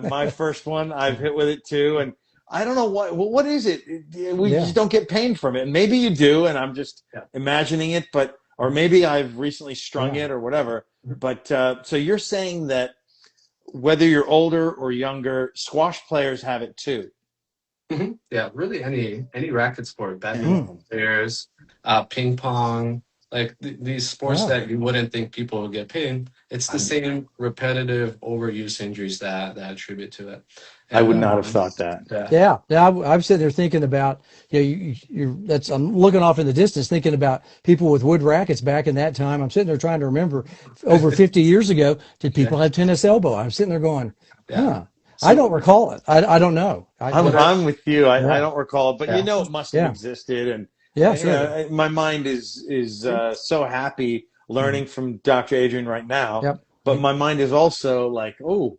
my first one, I've hit with it too. And I don't know what is it? We Yeah. just don't get pain from it. And maybe you do, and I'm just Yeah. imagining it, but or maybe I've recently strung Yeah. it or whatever. But so you're saying that whether you're older or younger, squash players have it too. Hmm. Yeah, really any racket sport, Yeah. Mm. badminton, pairs, ping pong, like these sports Wow. that you wouldn't think people would get pain. It's the same repetitive overuse injuries that attribute to it. I And would not have thought that. yeah. Yeah, yeah. I'm sitting there thinking about, you're that's. I'm looking off in the distance, thinking about people with wood rackets back in that time. I'm sitting there trying to remember, over 50 years ago, did Yeah. people have tennis elbow? I'm sitting there going, Yeah. huh? I don't So recall it. I don't know. I'm what I I'm with you. I Yeah, don't recall it, but you yeah. know it must have yeah, existed, and yeah. Sure. my mind is so happy Mm. learning from Dr. Adrian right now. Yep. But my mind is also like, oh,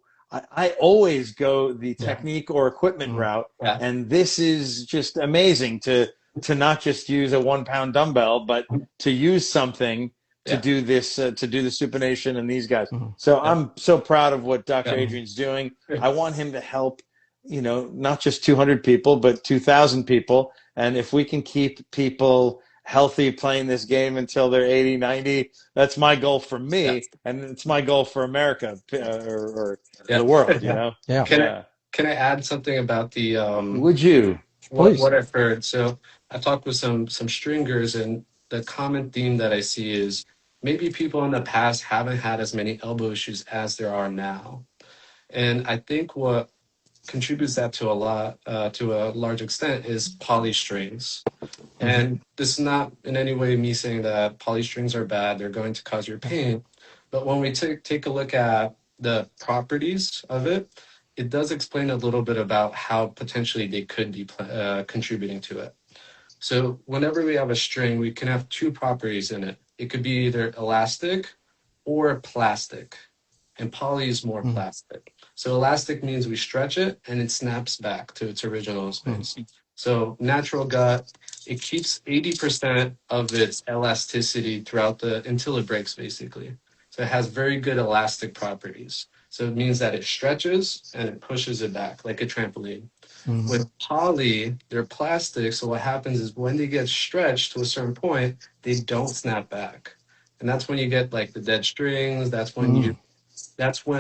I always go the Yeah. technique or equipment Mm. route, Yeah. and this is just amazing to not just use a 1 pound dumbbell, but to use something to Yeah. do this to do the supination and these guys. Mm. So Yeah. I'm so proud of what Dr. Yeah. Adrian's doing. Yeah. I want him to help, not just 200 people, but 2,000 people. And if we can keep people healthy playing this game until they're 80, 90, that's my goal for Yeah. me. And it's my goal for America or Yeah. the world, Yeah. Yeah. Can Yeah. can I add something about the Would you? Please. what I've heard? So I talked with some stringers, and the common theme that I see is maybe people in the past haven't had as many elbow issues as there are now. And I think what contributes that to a large extent is poly strings. Mhm. And this is not in any way me saying that poly strings are bad, they're going to cause your pain. But when we take a look at the properties of it, it does explain a little bit about how potentially they could be contributing to it. So whenever we have a string, we can have two properties in it. It could be either elastic or plastic, and poly is more Mm. plastic. So elastic means we stretch it and it snaps back to its original Mm. space. So natural gut, it keeps 80% of its elasticity throughout the until it breaks basically. So it has very good elastic properties. So it means that it stretches and it pushes it back like a trampoline. Mm-hmm. With poly, they're plastic. So what happens is when they get stretched to a certain point, they don't snap back. And that's when you get like the dead strings. That's when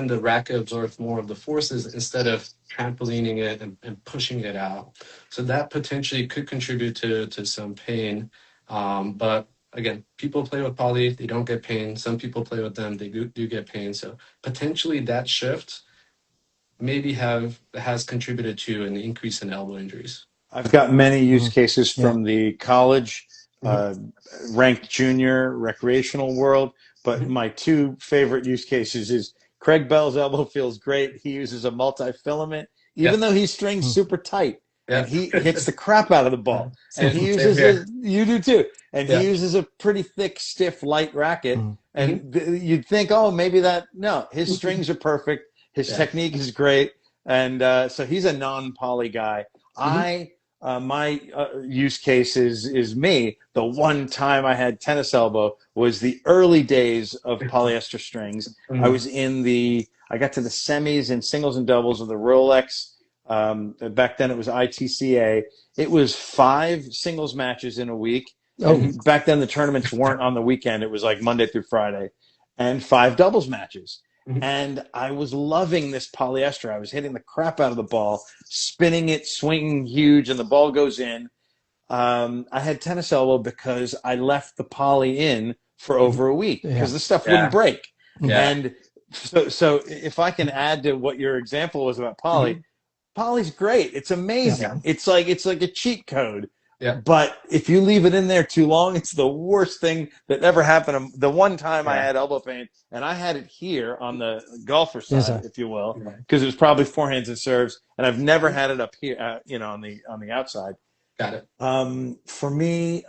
the racket absorbs more of the forces instead of trampolining it and pushing it out. So that potentially could contribute to some pain. But again, people play with poly, they don't get pain. Some people play with them, they do get pain. So potentially that shift maybe has contributed to an increase in elbow injuries. I've got many use cases Yeah. from the college, Mhm. uh, ranked junior recreational world, but Mhm. my two favorite use cases is Craig Bell's elbow feels great. He uses a multi-filament, Yeah, even though he strings Mm. super tight, and yeah. he hits the crap out of the ball. And he Same uses here. you do too, and he Yeah. uses a pretty thick, stiff, light racket. Mm. Mhm. And you'd think, oh, maybe that. No, his strings are perfect. His Yeah. technique is great, and so he's a non-poly guy. Mhm. My use case is me. The one time I had tennis elbow was the early days of polyester strings. Mhm. I got to the semis in singles and doubles of the Rolex. Back then it was ITCA. It was 5 singles matches in a week. Oh, And back then the tournaments weren't on the weekend. It was like Monday through Friday, and 5 doubles matches. Mhm. And I was loving this polyester. I was hitting the crap out of the ball, spinning it, swinging huge, and the ball goes in. I had tennis elbow because I left the poly in for over a week yeah. because the stuff wouldn't Yeah. break. Yeah. And so if I can add to what your example was about poly, Mhm. poly's great. It's amazing. Yeah. It's like a cheat code. Yeah. But if you leave it in there too long, it's the worst thing that ever happened. The one time I Yeah. had elbow pain, and I had it here on the golfer Yes, side, if you will, Yeah. because it was probably forehands and serves, and I've never had it up here, on the outside. Got it. For me,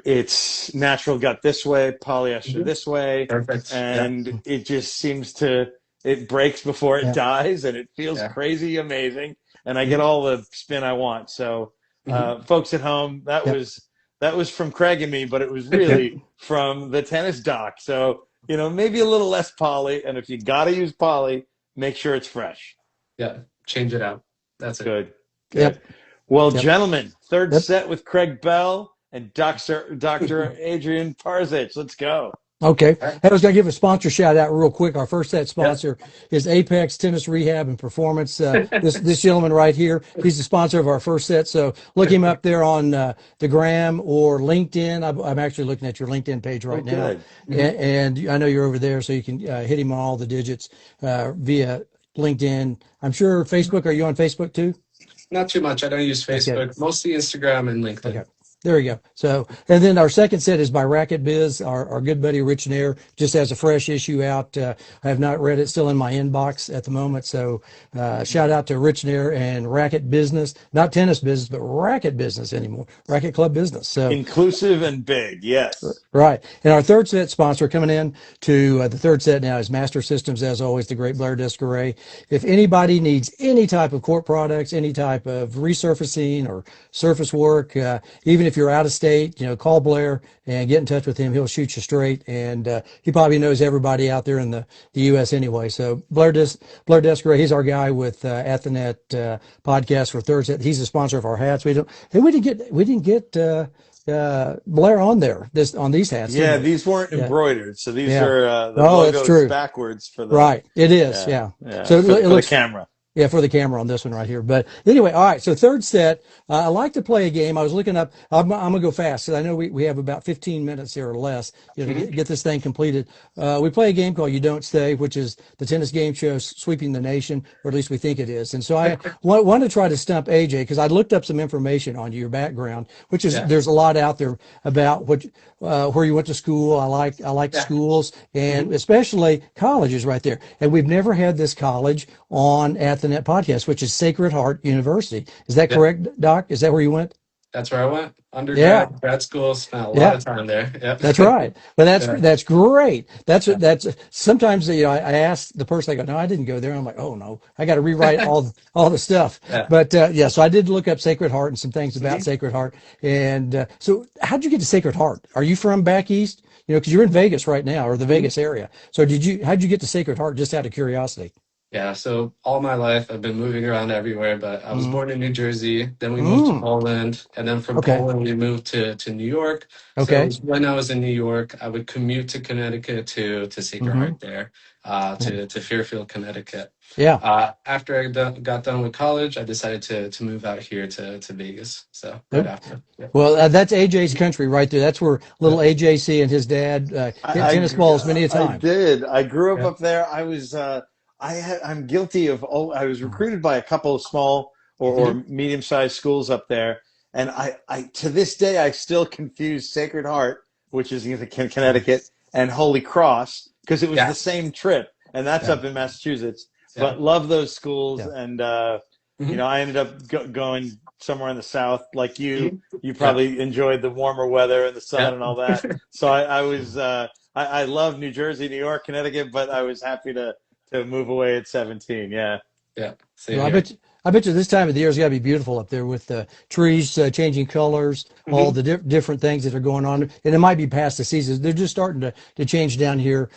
it's natural gut this way, polyester Mhm. this way, Perfect. Yeah. and it just seems it breaks before it Yeah. dies, and it feels Yeah. crazy amazing, and I get Mhm. all the spin I want. So, Mhm. folks at home, Yep. that was from Craig and me, but it was Yep. really from the tennis doc. So, maybe a little less poly, and if you got to use poly, make sure it's fresh. Yeah. Change it out. That's it. Good, good. Yep. Well, Yep. gentlemen, third Yep. set with Craig Bell and Dr. Adrian Parzych. Let's go. Okay. All right. I was going to give a sponsor shout out real quick. Our first set Yeah. sponsor is Apex Tennis Rehab and Performance. This gentleman right here, he's the sponsor of our first set. So look him up there on the gram or LinkedIn. I'm actually looking at your LinkedIn page right now. Good. And I know you're over there, so you can hit him on all the digits via LinkedIn. I'm sure Facebook. Are you on Facebook too? Not too much. I don't use Okay. Facebook. Mostly Instagram and LinkedIn. Okay. There you go. So, and then our second set is by Racket Biz. Our good buddy Rich Nair just has a fresh issue out. I have not read it, still in my inbox at the moment. So, shout out to Rich Nair and Racket Business, not tennis business, but racket business anymore, Racket Club Business. So, Inclusive and big. Yes. right. And our third set sponsor coming in to the third set now is Master Systems, as always, the great Blair Descaray. If anybody needs any type of court products, any type of resurfacing or surface work, even if you're out of state, call Blair and get in touch with him. He'll shoot you straight. And he probably knows everybody out there in the U.S. anyway. So Blair Descaray, he's our guy with At the Net podcast for third set. He's the sponsor of our hats. We didn't get Blair on there on these hats. Yeah, didn't we? these weren't Yeah. embroidered, so these Yeah. are the Oh, that's logos true. backwards for the Right. It is. yeah, Yeah. yeah, So for it the looks camera. Yeah, for the camera on this one right here. But anyway, all right. So third set, I like to play a game. I was looking up. I'm gonna go fast because I know we have about 15 minutes here or less, to get this thing completed. We play a game called You Don't Stay, which is the tennis game show sweeping the nation, or at least we think it is. And so I want to try to stump AJ because I looked up some information on your background, which is there's a lot out there about where you went to school. I like schools and especially colleges right there. And we've never had this college on At the Net podcast, which is Sacred Heart University. Is that correct, Doc? Is that where you went? That's where I went. Yeah. Undergrad, grad school, spent a lot Yeah. of time there. That's Yep. right. But Yeah. that's great. Yeah. That's sometimes I ask the person, I go, no, I didn't go there. And I'm like, oh no, I got to rewrite all the stuff. Yeah. But yeah, so I did look up Sacred Heart and some things about Mhm. Sacred Heart. And so how'd you get to Sacred Heart? Are you from back east? Because you're in Vegas right now, or the Mhm. Vegas area. So how'd you get to Sacred Heart, just out of curiosity? Yeah, so all my life I've been moving around everywhere, but I was Mm. born in New Jersey, then we moved to Mm. Poland, and then from Okay. Poland we moved to New York. So it Okay. was when I was in New York, I would commute to Connecticut to Sacred Hmm. Heart there, to Fairfield, Connecticut. Yeah. After got done with college, I decided to move out here to Vegas. So right after. Yeah. Well, that's AJ's country right there. That's where Yeah. little AJC and his dad hit tennis balls many a I time. did. I grew up Yeah. up there. I'm guilty of. Oh, I was recruited by a couple of small or Mhm. medium-sized schools up there, and I to this day I still confuse Sacred Heart, which is in Connecticut, and Holy Cross because it was Yeah. the same trip, and that's Yeah. up in Massachusetts. Yeah. But love those schools, Yeah. and Mhm. I ended up going somewhere in the south, like you. Mhm. You Yeah. probably enjoyed the warmer weather and the sun Yeah. and all that. So I was I love New Jersey, New York, Connecticut, but I was happy to move away at 17. Yeah. Yeah. Same Well, here. I bet you this time of the year has got to be beautiful up there with the trees changing colors, all Mhm. the different things that are going on. And it might be past the seasons. They're just starting to change down here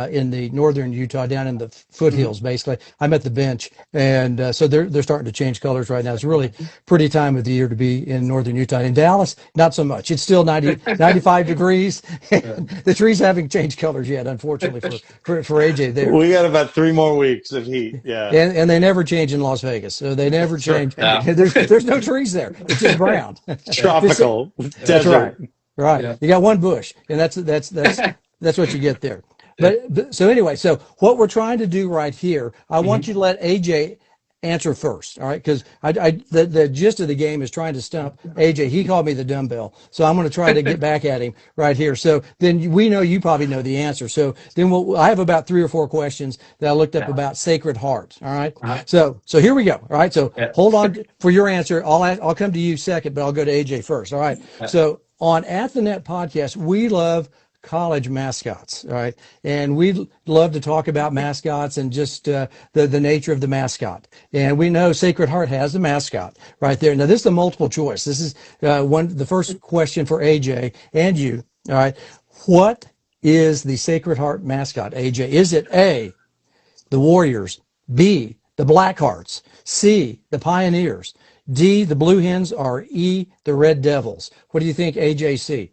in the northern Utah, down in the Mhm. foothills, basically. I'm at the bench. And so they're starting to change colors right now. It's a really pretty time of the year to be in northern Utah. In Dallas, not so much. It's still 95 degrees. Yeah. And the trees haven't changed colors yet, unfortunately, for AJ there. We got about 3 more weeks of heat. Yeah. And they never change in Las Vegas. So they never Sure. change. Yeah. There's no trees there. It's just brown. Yeah. Just Tropical Yeah. that's right. desert. Right. Yeah. You got one bush, and that's what you get there. But so anyway, so what we're trying to do right here, I want Mhm. you to let AJ answer first, all right? Because the gist of the game is trying to stump AJ. He called me the dumbbell, so I'm going to try to get back at him right here. So then we know you probably know the answer. So then I have about 3 or 4 questions that I looked up Yeah. about Sacred Heart. All right. Uh-huh. So here we go. All right. So Yeah. hold on for your answer. I'll come to you second, but I'll go to AJ first. All right. Yeah. So on At the Net podcast, we love college mascots, all right? And we love to talk about mascots and just the nature of the mascot. And we know Sacred Heart has a mascot right there. Now, this is a multiple choice. This is the first question for AJ and you, all right? What is the Sacred Heart mascot, AJ? Is it A, the Warriors, B, the Blackhearts, C, the Pioneers, D, the Blue Hens, or E, the Red Devils? What do you think, AJC?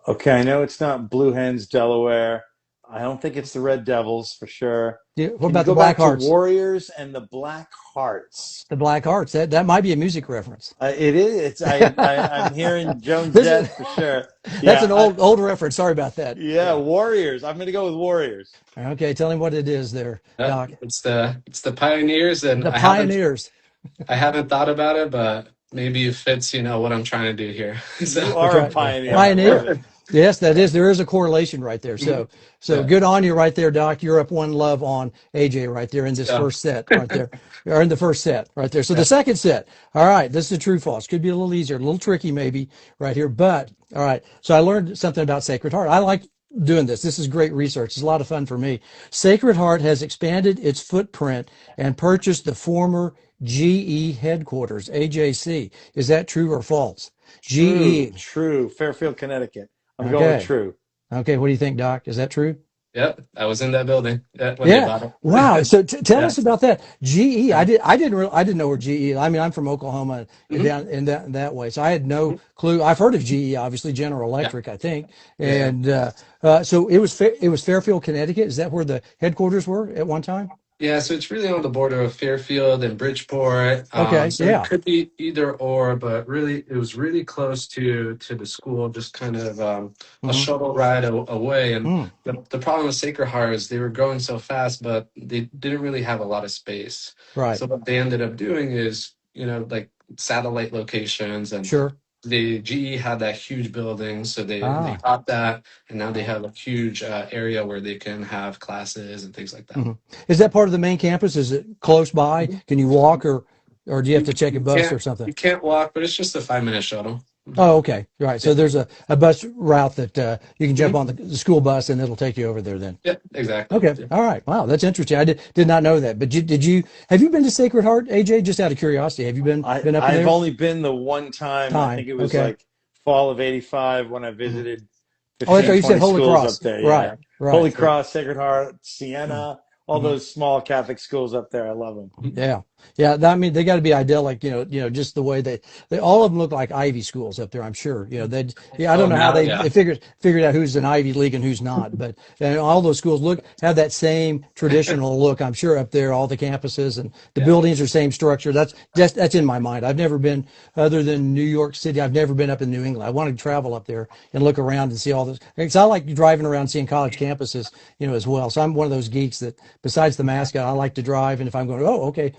Okay, I know it's not Blue Hens, Delaware. I don't think it's the Red Devils for sure. Yeah, what Can you about the go back to Blackhearts? Warriors and the Black Hearts? The Black Hearts. That might be a music reference. It is. I'm hearing Joan This is Jett for sure. that's an Yeah. old reference. Sorry about that. Yeah. Yeah. Warriors. I'm gonna go with Warriors. Okay, tell him what it is there, Yeah. Doc. It's the Pioneers, and The I Pioneers. haven't thought about it, but maybe it fits, what I'm trying to do here. You So That's are a right. pioneer. I love Pioneer. it. Yes, that is. There is a correlation right there. Mhm. So Yeah. good on you right there, Doc. You're up one love on AJ right there in this Yeah. first set right there, or in the first set right there. So the Yeah. second set. All right, this is a true false. Could be a little easier, a little tricky maybe right here, but all right. So I learned something about Sacred Heart. I like doing this. This is great research. It's a lot of fun for me. Sacred Heart has expanded its footprint and purchased the former GE headquarters, AJC. Is that true or false? True. GE. True. Fairfield, Connecticut. I'm going with Okay. true. Okay. What do you think, Doc? Is that true? Yep. I was in that building, yeah, when they Yeah. bought Wow. it. So tell Yeah. us about that. GE. Yeah. I didn't know where GE. I mean, I'm from Oklahoma and Mhm. down in that way. So I had no clue. I've heard of GE, obviously General Yeah. Electric, I think. Yeah. Yeah. And so it was Fairfield, Connecticut. Is that where the headquarters were at one time? Yeah, so it's really on the border of Fairfield and Bridgeport. Okay. So it Yeah. could be either or, but really it was really close to the school, just kind of a Hmm. shuttle ride away. And Mm. the problem with Sacred Heart is they were growing so fast, but they didn't really have a lot of space. Right. So what they ended up doing is, like satellite locations, and Sure. the GE had that huge building, so they Ah. got that, and now they have a huge area where they can have classes and things like that. Hmm. Is that part of the main campus? Is it close by? Can you walk or or do you have to check a You bus or can't something? you can't walk, but it's just a 5 minute shuttle. Oh, okay. Right. So Yeah. there's a bus route that you can jump Hmm. on the school bus and it'll take you over there then. Yeah, exactly. Okay. Yeah. All right. Wow, that's interesting. I did not know that. But did you have you been to Sacred Heart, AJ? Just out of curiosity, have you been up in I've there? only been the one time. I Time. think it was Okay. like fall of '85 when I Mhm. visited Oh, that's 15, right. You said 20 Holy schools up Cross. there. Right. Yeah, Right. Holy Cross, Sacred Heart, Siena, all Mhm. those small Catholic schools up there. I love them. Yeah, yeah. I mean, they got to be idyllic, just the way they all of them look like Ivy schools up there. I'm sure, they, yeah. I don't Oh, know how now, they yeah. figured out who's an Ivy League and who's not, but all those schools have that same traditional look. I'm sure up there, all the campuses and the Yeah. buildings are same structure. That's in my mind. I've never been other than New York City. I've never been up in New England. I wanted to travel up there and look around and see all this. Because I like driving around seeing college campuses, as well. So I'm one of those geeks that besides the mascot, I like to drive. And if I'm going, oh, okay,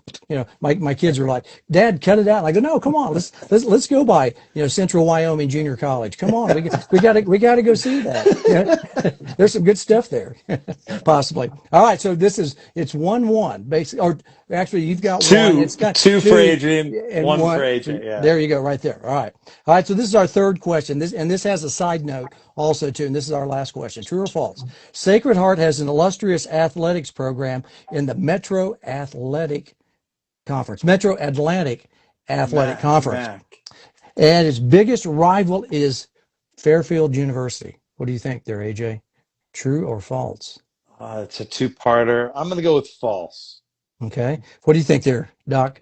my kids are like, Dad, cut it out. And I go, no, come on, let's go by, Central Wyoming Junior College. Come on, we got to go see that. There's some good stuff there, possibly. All right, so it's 1-1, basically, or actually you've got one. Two, It's got two for two Adrian, and one for one. AJ. Yeah. There you go, right there. All right. So this is our third question. This has a side note also too, and this is our last question. True or false? Sacred Heart has an illustrious athletics program in the Metro Atlantic Athletic Conference, Mac. and its biggest rival is Fairfield University. What do you think there, AJ? True or false? It's a two-parter. I'm going to go with false. Okay. What do you think there, Doc?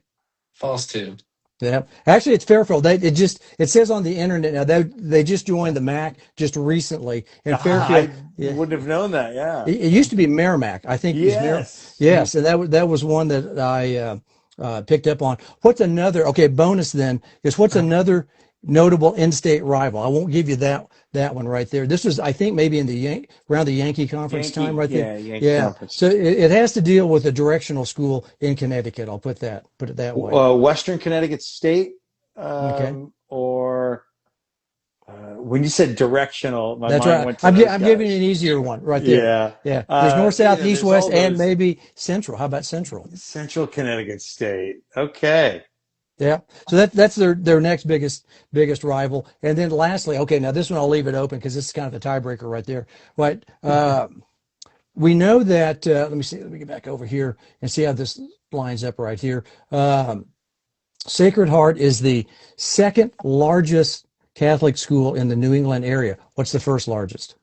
False too. Yeah, actually, it's Fairfield. It says on the internet now they just joined the MAC just recently, and Fairfield. I Yeah, wouldn't have known that. Yeah. it used to be Merrimack. I think it was Yes. Yes, and that was one that I picked up on. What's another? Okay, bonus then is what's another notable in-state rival? I won't give you that one right there. This was, I think, maybe in around the Yankee conference time right there. Yankee Yeah, Conference. so it has to deal with a directional school in Connecticut. I'll put it that way. Western Connecticut State, Okay. or when you said directional, my That's mind right. went to those I'm giving you an guys. easier one right there. Yeah. Yeah. There's north, south, east, There's all west, and those maybe central. How about central? Central Connecticut State. Okay. Yeah. So that's their next biggest rival. And then lastly, okay, now this one I'll leave it open because this is kind of the tiebreaker right there. But we know that. Let me see. Let me get back over here and see how this lines up right here. Sacred Heart is the second largest Catholic school in the New England area. What's the first largest?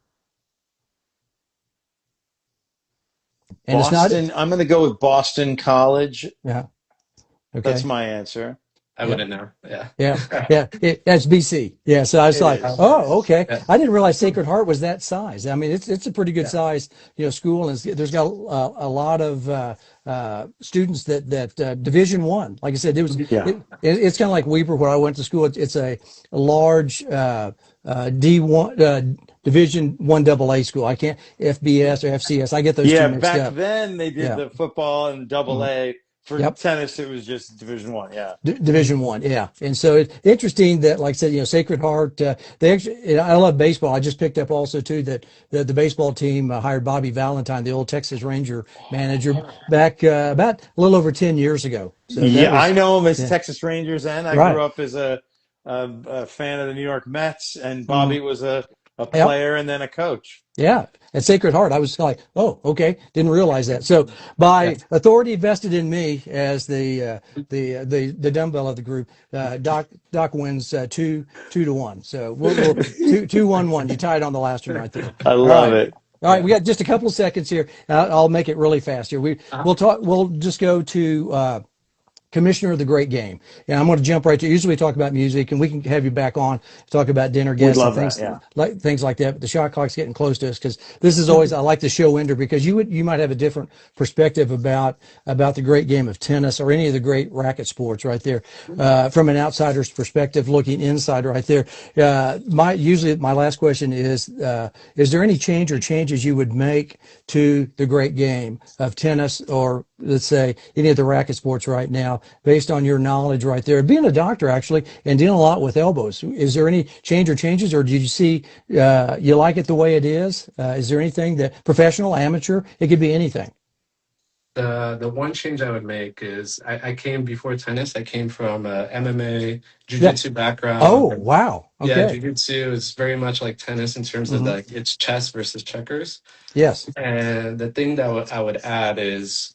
And Boston. it's not. I'm going to go with Boston College. Yeah. That's Okay. my answer. I Yeah. wouldn't know. Yeah. Yeah, yeah, that's BC. Yeah, so I was It like, is. It oh, is. okay. Yeah. I didn't realize Sacred Heart was that size. I mean, it's a pretty good Yeah. size, school, and there's got a lot of students that Division One. Like I said, Yeah. it's kind of like Weber where I went to school. It's a large D1 Division One AA school. I can't FBS or FCS. I get those two Yeah. mixed Back up. then they did Yeah. the football and double Mhm. A. For Yep. tennis, it was just Division One. Yeah. Division One, yeah, and so it's interesting that, like I said, Sacred Heart. They actually, I love baseball. I just picked up also too that the baseball team hired Bobby Valentine, the old Texas Ranger manager, back about a little over 10 years ago. So that Yeah, I was, know him as yeah, Texas Rangers, and I right, grew up as a fan of the New York Mets. And mm, Bobby was a yep. player and then a coach. Yeah, at Sacred Heart, I was like, oh, okay, didn't realize that. So, Yeah. by authority vested in me as the dumbbell of the group, Doc wins 2-1. So we'll 2-1-1. You tied on the last one right there. I All love right. it. All right, we got just a couple of seconds here. I'll make it really fast here. We'll talk. We'll just go to Commissioner of the Great Game. And I'm going to jump right to, usually we talk about music, and we can have you back on to talk about dinner We'd guests and love that. Yeah. things like that. But the shot clock's getting close to us because this is always, I like the show ender because you might have a different perspective about the great game of tennis or any of the great racket sports right there. From an outsider's perspective, looking inside right there. Usually my last question is there any change or changes you would make to the great game of tennis, or let's say any of the racket sports right now, based on your knowledge right there, being a doctor actually and dealing a lot with elbows? Is there any change or changes, or did you see you like it the way it is? Is there anything that professional, amateur, it could be anything? The one change I would make is I came before tennis. I came from a MMA, Yeah. jiu-jitsu background, Oh, and wow. yeah, Okay. jiu-jitsu is very much like tennis in terms of Hmm. like it's chess versus checkers. Yes. And the thing that I would add is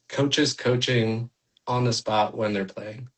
coaches coaching on the spot when they're playing.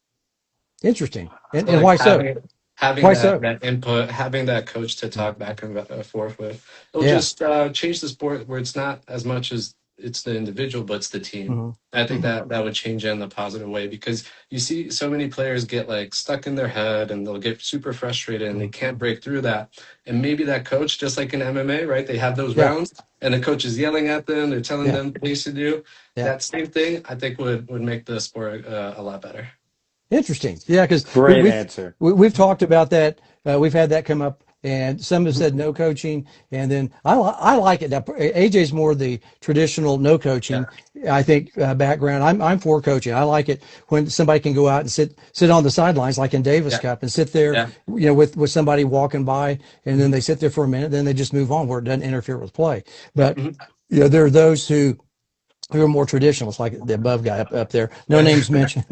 Interesting. So And like why so? having Why that so? that input, having that coach to talk back and forth with, it'll Yeah. just change the sport where it's not as much as it's the individual, but it's the team. Hmm. I think Hmm. that would change it in a positive way because you see so many players get like stuck in their head and they'll get super frustrated and they can't break through that. And maybe that coach, just like in MMA, right? They have those Yeah. rounds and the coach is yelling at them, they're telling Yeah. them things to do. Yeah. That same thing, I think would make the sport a lot better. Interesting. Yeah, because Great answer. we've talked about that. We've had that come up, and some have said no coaching, and then I like it. Now, AJ's more the traditional no coaching, Yeah. I think, background. I'm for coaching. I like it when somebody can go out and sit on the sidelines, like in Davis Yeah. Cup, and sit there, Yeah. with somebody walking by, and then they sit there for a minute, then they just move on where it doesn't interfere with play. But Mhm. there are those who are more traditionalists, like the above guy up there. No names mentioned.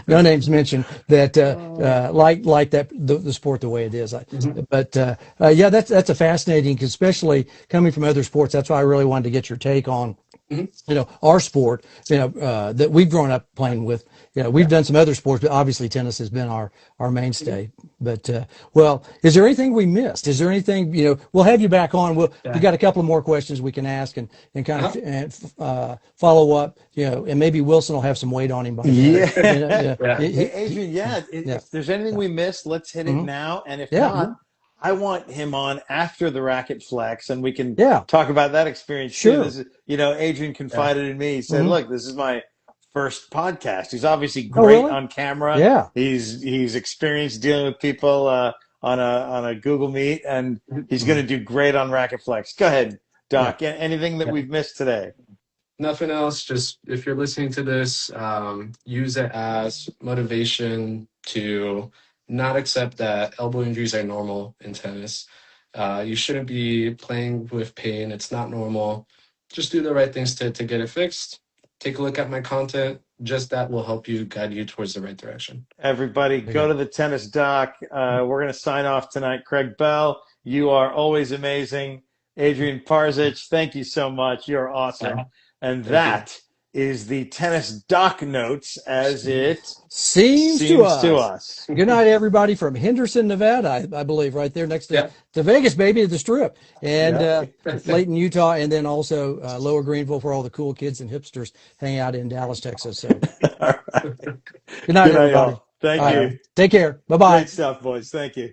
No names mentioned. That like that the sport the way it is. Mhm. But yeah, that's a fascinating, especially coming from other sports. That's why I really wanted to get your take on Mhm. our sport, that we've grown up playing with. We've Yeah. done some other sports, but obviously tennis has been our Mhm. mainstay. But well, is there anything we missed? Is there anything, we'll have you back on. We Yeah. got a couple of more questions we can ask and kind Uh-huh. of follow up, and maybe Wilson will have some weight on him by then. Yeah. Yeah. Yeah. Hey, Adrian, yeah, Yeah. if there's anything we missed, let's hit it Hmm. now. And if Yeah. not, I want him on after the racket flex and we can Yeah. talk about that experience too. Sure. This is, Adrian Yeah. confided in me. He said, Hmm. look, this is my first podcast. He's obviously Oh, great really? on camera. Yeah. He's experienced dealing with people on a Google Meet, and he's going Mhm. to do great on racket flex. Go ahead, Yeah. Doc. Anything that Yeah. we've missed today? Nothing else. Just if you're listening to this, use it as motivation to not accept that elbow injuries are normal in tennis. You shouldn't be playing with pain. It's not normal. Just do the right things to get it fixed. Take a look at my content. Just that will help you guide you towards the right direction. Everybody, There you go go. to the tennis doc. We're going to sign off tonight. Craig Bell, you are always amazing. Adrian Parzych, thank you so much. You're Yeah. awesome. And Thank you. that is the tennis doc notes as it Seems to seems to us. us. Good night, everybody, from Henderson, Nevada, I believe, right there next Yeah. to Vegas, baby, at the Strip, and Yeah. Layton, Utah, and then also Lower Greenville, where all the cool kids and hipsters hang out in Dallas, Texas. So, All right. good night, Good night, everybody. y'all. Thank All right, you. take care. Bye bye. Great stuff, boys. Thank you.